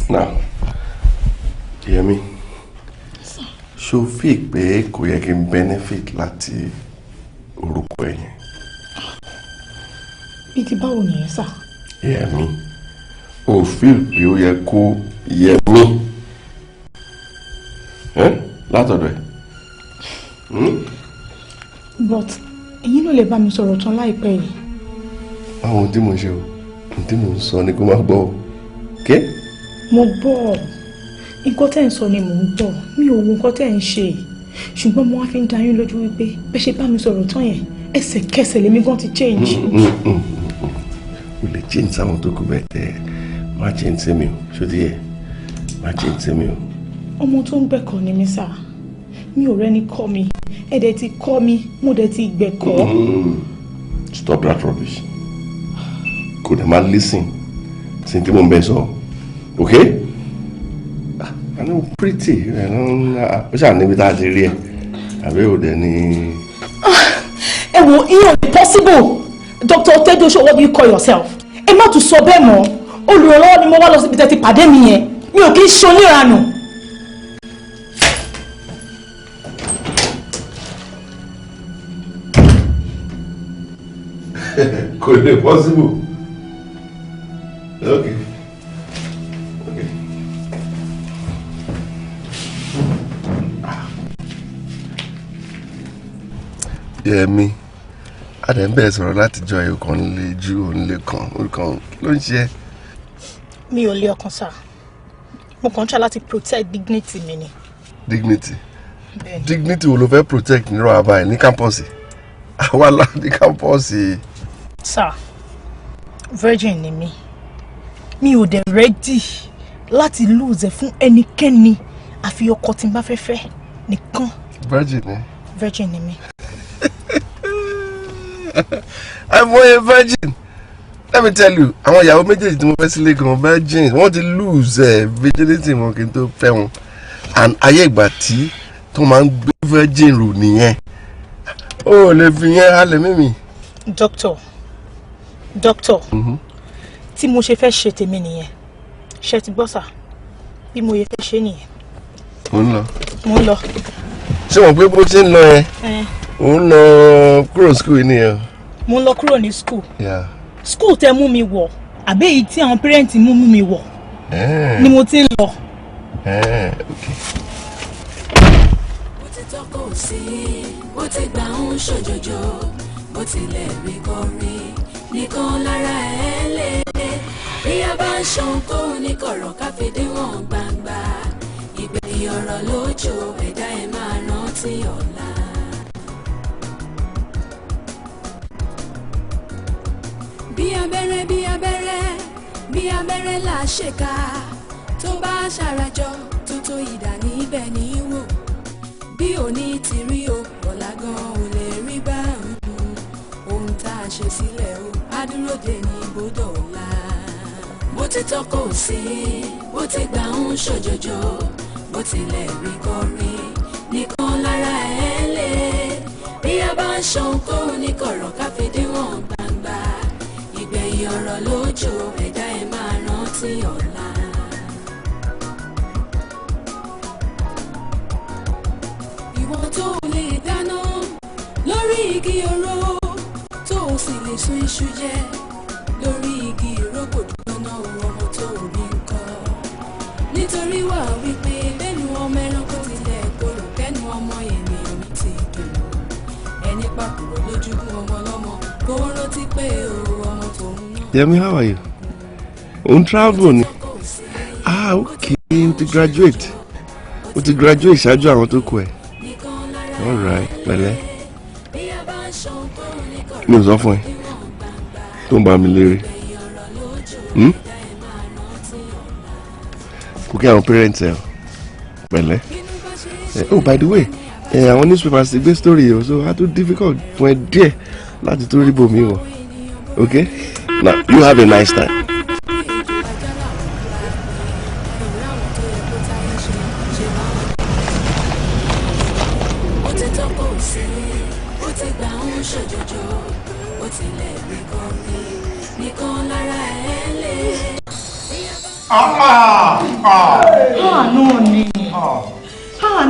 [SPEAKER 2] Now, Yẹmi, ṣó fi pé kò yẹ kí n benefit láti orúkọ ẹ̀yìn?
[SPEAKER 17] Bí ti báwo nìyẹn sà?
[SPEAKER 2] Yẹmi, o feel pé ó yẹ kó yẹ mí látọ̀dọ̀ ẹ̀.
[SPEAKER 17] But èyí ló lè bá mi sọ̀rọ̀ tán láìpẹ́ yìí.
[SPEAKER 2] Báwo ohun tí mo ṣe o, ohun tí mo ń sọ ni kó má gbọ́ o. Ké?
[SPEAKER 17] Mo gbọ́ nǹkan tẹ́ ń sọ ni mò ń gbọ́ mi ò wo nǹkan tẹ́ ń ṣe ṣùgbọ́n mo wá fi ń dá yín lójú wípé bẹ́ẹ̀ ṣe bá mi sọ̀rọ̀ tán yẹn ẹsẹ̀kẹsẹ̀ lèmi gan ti change.
[SPEAKER 2] O lè change sáwọn tó kù bẹ́ẹ̀ tẹ́ má change sí mi o ṣó ti yẹ má change sí mi o.
[SPEAKER 17] Ọmọ tó ń gbẹ̀kọ́ ni mí sà mi ò rẹ́ni kọ́ mi ẹ̀dẹ̀ ti kọ́ mi mo dẹ̀ ti gbẹ̀kọ́.
[SPEAKER 2] Stop that rubbish. Kò dẹ̀ máa listen sí tí mo ń bẹ sọ okay? I know pretty ó ṣáà níbi tá a ti rí ẹ àbí ò dẹ̀ ni.
[SPEAKER 17] Ẹ wo iye ò possible Dr. Teju Osho, what do you call yourself? Ẹ má tún sọ bẹ́ẹ̀ mọ́ olùrànlọ́wọ́ ni mo wá lọ síbi tẹ́ ti pàdé mi yẹn mi ò kí ń ṣe oníranù.
[SPEAKER 2] Kò lè possible. Okay. Yẹmi, adẹ̀ ń bẹ̀rẹ̀ sọ̀rọ̀ láti jọ ẹ̀yọ̀ kan lè ju òǹlẹ̀ kan orúkọ ló ń ṣe.
[SPEAKER 17] Mi ò lé ọkàn sá mo kàn ń ṣá láti protect dignity mi ni.
[SPEAKER 2] Dignity? Dignity wo ló fẹ́ protect nírọ̀ àbá ẹ̀ ní kámpọ́ọ̀sì? Àwa la ní kámpọ́ọ̀sì.
[SPEAKER 17] Sá virgin ni mi ò dẹ̀ ready láti lose ẹ̀ fún ẹnikẹ́ni àfi ọkọ tí n bá fẹ́ fẹ́ nìkan.
[SPEAKER 2] Virgin ni?
[SPEAKER 17] Virgin ni mi.
[SPEAKER 2] I'm a virgin. Let me tell you, àwọn ìyàwó méjèèjì tí mo fẹ́ sílé gan virgin wọ́n ti lose virginity wọn kí n tó fẹ́ wọn and ayé ìgbà tí tó máa ń gbé virgin rù nìyẹn ó lè fi yẹn halẹ̀ mímì. Doctor tí mo ṣe fẹ́ ṣe tèmi nìyẹn ṣe ti gbọ́ sà bí mo yẹ fẹ́ ṣe nìyẹn. mo ń lọ. ṣé wọ́n pé bó ṣe ń lọ yẹn ò ń lọ kúrò school yìí nìyẹn. mo ń lọ kúrò ní school. School tẹ mú mi wọ̀ àbí èyí tí àwọn parents mú mi wọ̀ ni mo ti ń lọ.
[SPEAKER 1] bó ti tọ́kọ̀ sí bó ti gbà ń ṣòjòjò bó tilẹ̀ rí kọ́ rí nìkan lára ẹ̀ lé bí a bá ń ṣohunkóhun ní kọ̀rọ̀ káfíńdé wọn gbangba ìgbẹ̀yìn ọ̀rọ̀ lójó ẹ̀dá ẹ̀ máa rántí ọ̀la. bí abẹ́rẹ́ là ṣèkà tó bá ṣàràjọ tó tó ìdá níbẹ̀ ní wò bí òní ti rí o ọ̀la gan ò lè rí bá ohun tá a ṣe sílẹ̀ o á dúró dè ní ibodò ọ̀la. bó ti tọ́kọ̀ sí bó ti gbà ń ṣòjòjò bó tilẹ̀ rí kọ́ rí nìkan lára ẹ̀ lé bí a bá ń ṣohunkóhun ní kọ̀rọ̀ káfíńdé wọn gbangba ìgbẹ̀yìn ọ̀rọ̀ lójó ẹ̀dá ẹ̀ máa rántí ọ̀la. ìwọ tó lè dáná lórí igi oró tó o sì lè sun iṣu jẹ lórí igi ìrókò dáná ọmọ tó o ní nǹkan nítorí wà wípé lẹ́nu ọmọ ẹranko tilẹ̀ korò kẹ́nu ọmọ ènìyàn mi ti dùn ẹni pàkúrò lójúkú ọmọ ọlọ́mọ kó rántí pé ọmọ tòun náà.
[SPEAKER 2] Yẹmi, how are you? On travel ni? Okay, to graduate. o ti graduate ṣáájú àwọn tó kù ẹ̀. All right, pẹ̀lẹ́. Mi ò sọ fún ẹ tó ń bá mi lérè. Kò kí àwọn parents ẹ pẹ̀lẹ́. Oh, by the way, àwọn newspapers ti gbé story yìí, so a tún difficult fún ẹ díẹ̀ láti tó rí bòmí wọ̀. Okay? Now, you have a nice time.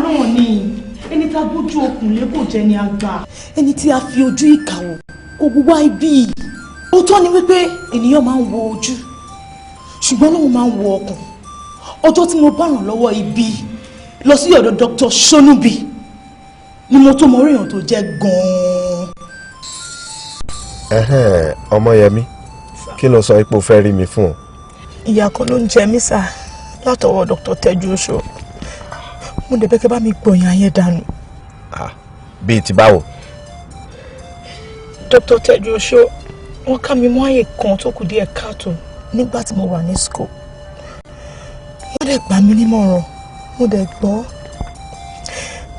[SPEAKER 17] náà ni ẹni tá a bójú okùn lé kò jẹ́ ní àgbà ẹni tí a fi ojú ìkà wò kò gbogbo ibi òótọ́ ni wípé ènìyàn máa ń wo ojú ṣùgbọ́n lóun máa ń wo ọkàn ọjọ́ tí mo bá ràn lọ́wọ́ ibi lọ sí ọ̀dọ̀ Dr. Sonubi ni mo tó mọ orí èèyàn tó jẹ́ gan-an.
[SPEAKER 12] Ọmọyẹmí kí ló sọ ipò fẹ́ rí mi fún ọ.
[SPEAKER 17] ìyá kan ló ń jẹ mí sá látọwọ́ Dr. Tejuosho mo dẹ̀ bẹ́kẹ́ bá mi gbọ̀yàn ayé dànù.
[SPEAKER 12] bíi ti báwo.
[SPEAKER 17] Dr. Tejuosho wọ́n ká mi mọ́ àyè kan tó kù díẹ̀ káàtó nígbà tí mo wà ní school wọ́n dẹ̀ gbà mí nímọ̀ràn mo dẹ̀ gbọ́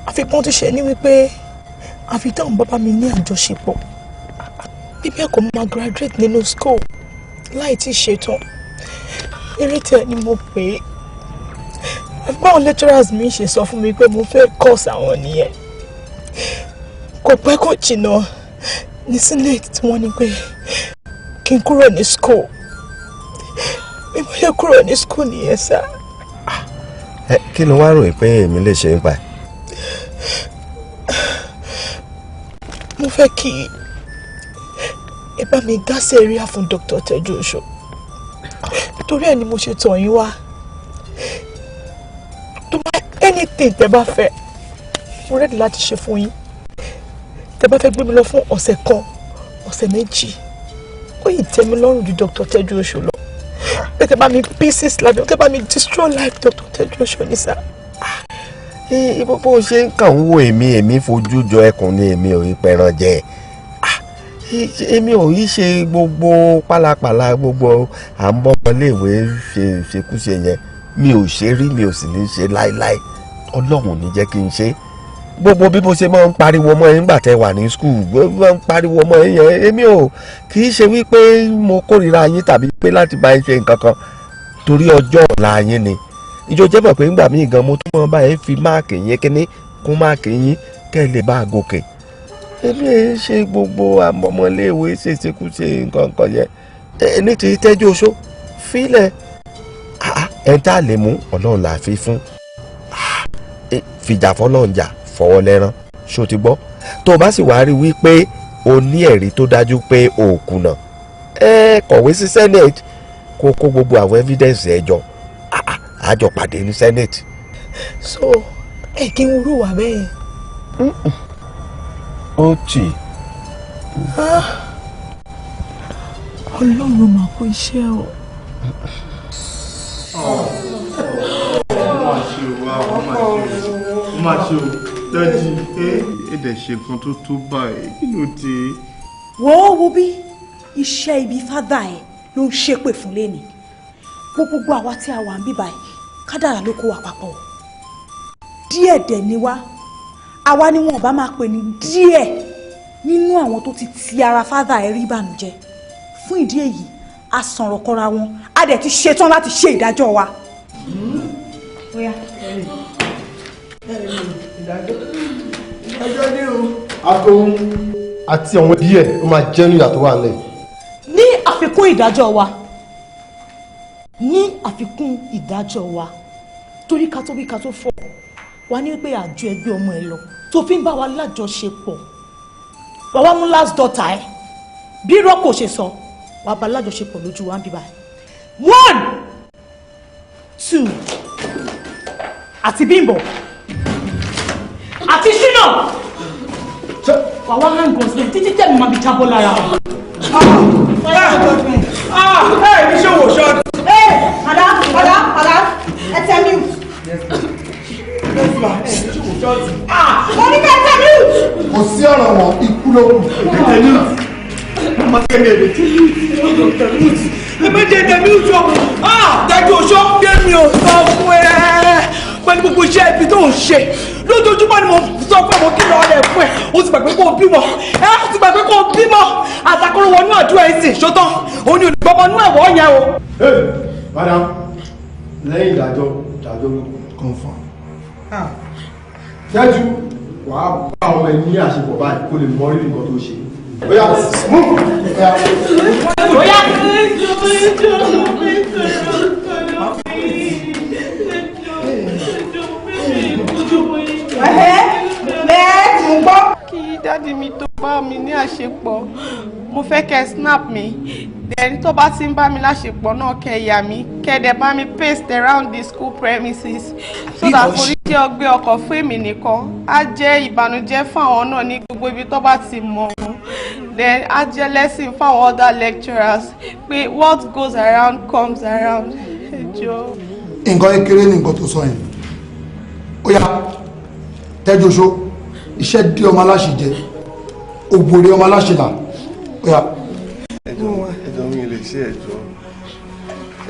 [SPEAKER 17] àfikún tó ṣe ní wípé àfi táwọn bàbá mi ní àjọṣepọ̀ bíbí ẹ̀kọ́ mo máa graduate nínú school láì tí ì ṣetán eré tẹ̀ ni mo pè é báwọn lecturers mi ṣe sọ fún mi pé mo fẹ́ course àwọn nìyẹn kò pẹ́ kò jìnnà ní senate tí wọ́n ní pé kí n kúrò ní school bí mo lè kúrò ní school nìyẹn sá.
[SPEAKER 12] kí ló wá rò pé èmi lè ṣe ń pa ẹ.
[SPEAKER 17] mo fẹ́ kí ẹ bá mi dá sẹ́ríà fún Dr. Tejuosho torí ẹ̀ ni mo ṣe tọ̀ yín wá tó bá anything tẹ́ bá fẹ́ mo ready láti ṣe fún yín tẹ́ bá fẹ́ gbé mi lọ fún ọ̀sẹ̀ kan ọ̀sẹ̀ méjì ó yìí tẹ́ mi lọ́rùn ju Dr. Tejuosho lọ tẹ́ bá mi pieces life tẹ́ bá mi destroy life Dr. Tejuosho ní sá.
[SPEAKER 12] bó ṣe ń kàn ń wo èmi fojú jọ ẹkùn ni èmi ò rí pẹran jẹ èmi ò yí ṣe gbogbo pálapàla gbogbo à ń bọ́mọléèwé ṣekúṣe yẹn mi ò ṣe rí mi ò sì ní ṣe láéláé Ọlọ́run ní jẹ́ kí n ṣe gbogbo bí mo ṣe máa ń pariwo mọ́ ẹ nígbà tẹ́ wà ní skul máa ń pariwo mọ́ ẹ yẹn èmi ò kì í ṣe wípé mo kórìíra yín tàbí pé láti bá ẹ ṣe nǹkan kan torí ọjọ́ ọ̀la yín ni ìjọ jẹ́ mọ̀ pé nígbà míì gan mo tún mọ́ bá ẹ fi máàkì yín kíní kún máàkì yín kẹ́ ẹ lè bá a gòkè èmi ẹ ṣe gbogbo àmọ́mọ́léèwé ṣèṣekúṣe nǹkan yẹn ní ti Tejuosho fílẹ̀ ẹ̀ ń tà lè mú Ọlọ́run là á fi fún fìjà fọlọ́run jà fọwọ́ lẹ́rán ṣó ti gbọ́ tó o bá sì wá rí wípé o ní ẹ̀rí tó dájú pé o kùnà kọ̀wé sí senate kó kó gbogbo àwọn evidence ẹ jọ àjọ pàdé ní senate.
[SPEAKER 17] so ẹ kí n rú wà bẹ́ẹ̀.
[SPEAKER 12] ó tì.
[SPEAKER 17] Ọlọ́run máa kó iṣẹ́ o.
[SPEAKER 7] ó máa ṣe o dájú èdè ṣe nǹkan tó tó báyìí kí ló dé.
[SPEAKER 22] wo bí iṣẹ́ ibi fádà ẹ̀ ló ń ṣépè fún lẹ́ni gbogbo àwa tí a wà ń bí báyìí kádàrá ló kó wa papọ̀ díẹ̀ dẹ̀ ni wá àwa ni wọn ò bá máa pè ní díẹ̀ nínú àwọn tó ti ti ara fádà ẹ̀ rí ìbànújẹ́ fún ìdí èyí a sọ̀rọ̀ kọ́ra wọn a dẹ̀ ti ṣetán láti ṣe ìdájọ́ wa.
[SPEAKER 14] ìdájọ́ ní o. àtòun àti àwọn díẹ̀ ó máa jẹ́ níyà tó wà lẹ́yìn.
[SPEAKER 17] ní àfikún ìdájọ́ wa torí ká tó bí ká tó fọ̀ wá ní pé àjọ ẹgbẹ́ ọmọ ẹ lọ tó fi ń bá wa lájọṣepọ̀ wà wá mú last daughter ẹ bí rọ́pò ṣe sọ wà bá lájọṣepọ̀ lójú wa ń bíbá 1 2 àti Bímbọ́ àti Ṣínà wà wá hàn gọ̀ọ́sì títí tẹ̀mí máa fi jábọ́ lára wa.
[SPEAKER 21] ní ṣe wò ṣọ́ọ̀tù.
[SPEAKER 22] Madam, ẹ tẹ́ mi.
[SPEAKER 10] ma
[SPEAKER 13] ṣòkò ṣọ́ọ̀tì. Mo ní ká tẹ̀lé.
[SPEAKER 10] Kò sí ọ̀rọ̀ wọn, ikú ló kù.
[SPEAKER 13] Tẹ̀lé. Mo máa tẹ̀lé ẹ̀ ẹ má jẹ́ tẹ̀lé oṣù. Dájú oṣù Kémi ò sọ fún ẹ. Pẹ̀lú gbogbo iṣẹ́ ibi tó ń ṣe. Lójoojúmọ́ ni mo sọ pé mo kìlọ̀ ọ̀rẹ́ fún ẹ. O ti gbàgbé kó o bímọ. O ti gbàgbé kó o bímọ. Àtàkùrọ̀ wọnú àdúrà ẹ̀sìn ṣótán. Òun ni olùgbọ́mọ inú ẹ̀wọ̀ yẹn o.
[SPEAKER 10] Madam, lẹ́yìn ìdájọ́ ló confirm. Dájú wàá bá ọmọ ẹ ní àṣepọ̀ báyìí kó lè mọ rírì nǹkan tó ṣe. Bóyá mú. Bóyá.
[SPEAKER 13] Mo gbọ́.
[SPEAKER 15] Kí dáàdi mi tó bá mi ní àṣepọ̀, mo fẹ́ kẹ́ snap mi. Then tó bá ti ń bá mi láṣepọ̀ náà kẹ́ yà mí, kẹ́ dẹ̀ bá mi paste around the school premises. So that kò ní jẹ́ ọgbẹ́ ọkọ̀ fún èmi nìkan. Á jẹ́ ìbànújẹ́ fún àwọn náà ní gbogbo ibi tó bá ti mọ̀ wọ́n. Then á jẹ́ lesson fún àwọn other lecturers pé what goes around comes around.
[SPEAKER 10] Nǹkan kékeré ni nǹkan tó sọ yẹn. Ó yá Tẹ́jú Oṣó iṣẹ́ dé ọmọ aláṣẹ jẹ ògbòrè ọmọ aláṣẹ là ó yá.
[SPEAKER 2] ẹjọ́ mi lè ṣe ẹjọ́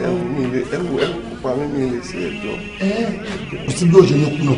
[SPEAKER 2] ẹwù mi lè ẹwù pa mi lè ṣe ẹjọ́.
[SPEAKER 10] kò sí bí òṣèlú kùnà.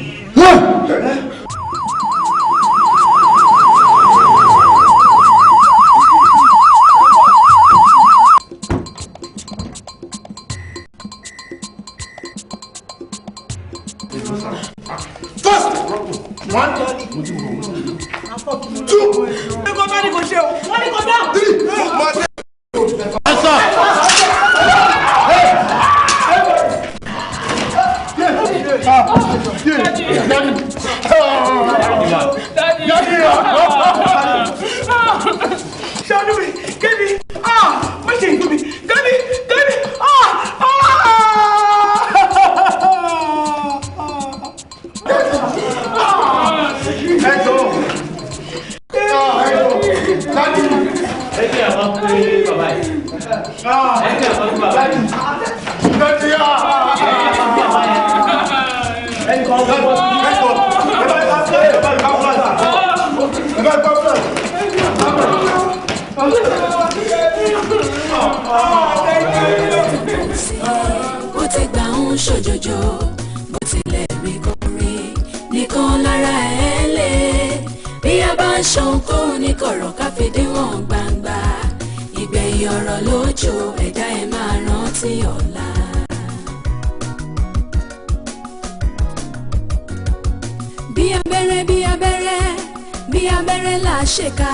[SPEAKER 1] ṣèkà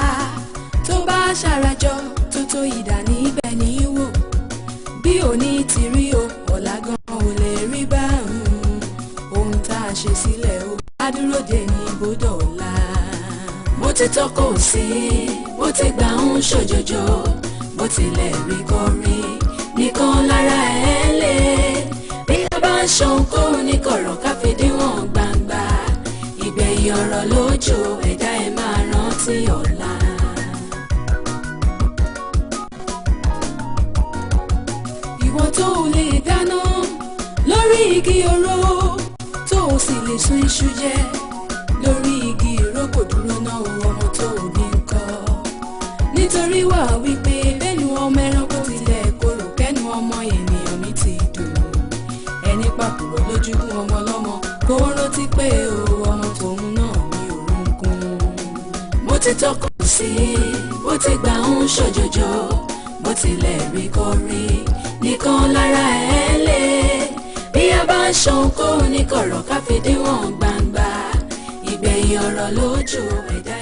[SPEAKER 1] tó bá ṣàràjọ tó tó ìdá níbẹ̀ ní wò bí òní ti rí o ọ̀la gan ò lè rí bá ohun tá a ṣe sílẹ̀ o bá dúró dé ní ibodò ọ̀la. mo ti tọ́kọ̀ sí bó ti gbà ń ṣòjòjò bó tilẹ̀ rí kọrí nìkan lára ẹ̀ lé bí a bá ń ṣohunkóhun ní kọ̀rọ̀ ká fi díwọ̀n gbangba ìgbẹ̀yìn ọ̀rọ̀ lójú ẹ̀dá ẹ̀ máa rántí ọ̀la. ìwọ tó o lè dáná lórí igi oró tó o sì lè sun iṣu jẹ lórí igi ìrókò dúró náà ọmọ tó o ní kọ́ nítorí wà wípé bẹ́ẹ̀ni ọmọ ẹranko tilẹ̀ korò kẹ́nu ọmọ ènìyàn mi ti dùn ẹni pàkúrò lójú ọmọ lọ́mọ kó rántí pé o ọmọ tòun náà ní orúnkún. mo ti tọkọ sí bó ti gbà ń ṣòjòjò bó tilẹ̀ rí kọrí nìkan lára ẹ̀ lé bí a bá ń ṣohunkóhun ní kọ̀rọ̀ ká fi díwọ̀n gbangba ìgbẹ̀yìn ọ̀rọ̀ lójú ẹ̀dá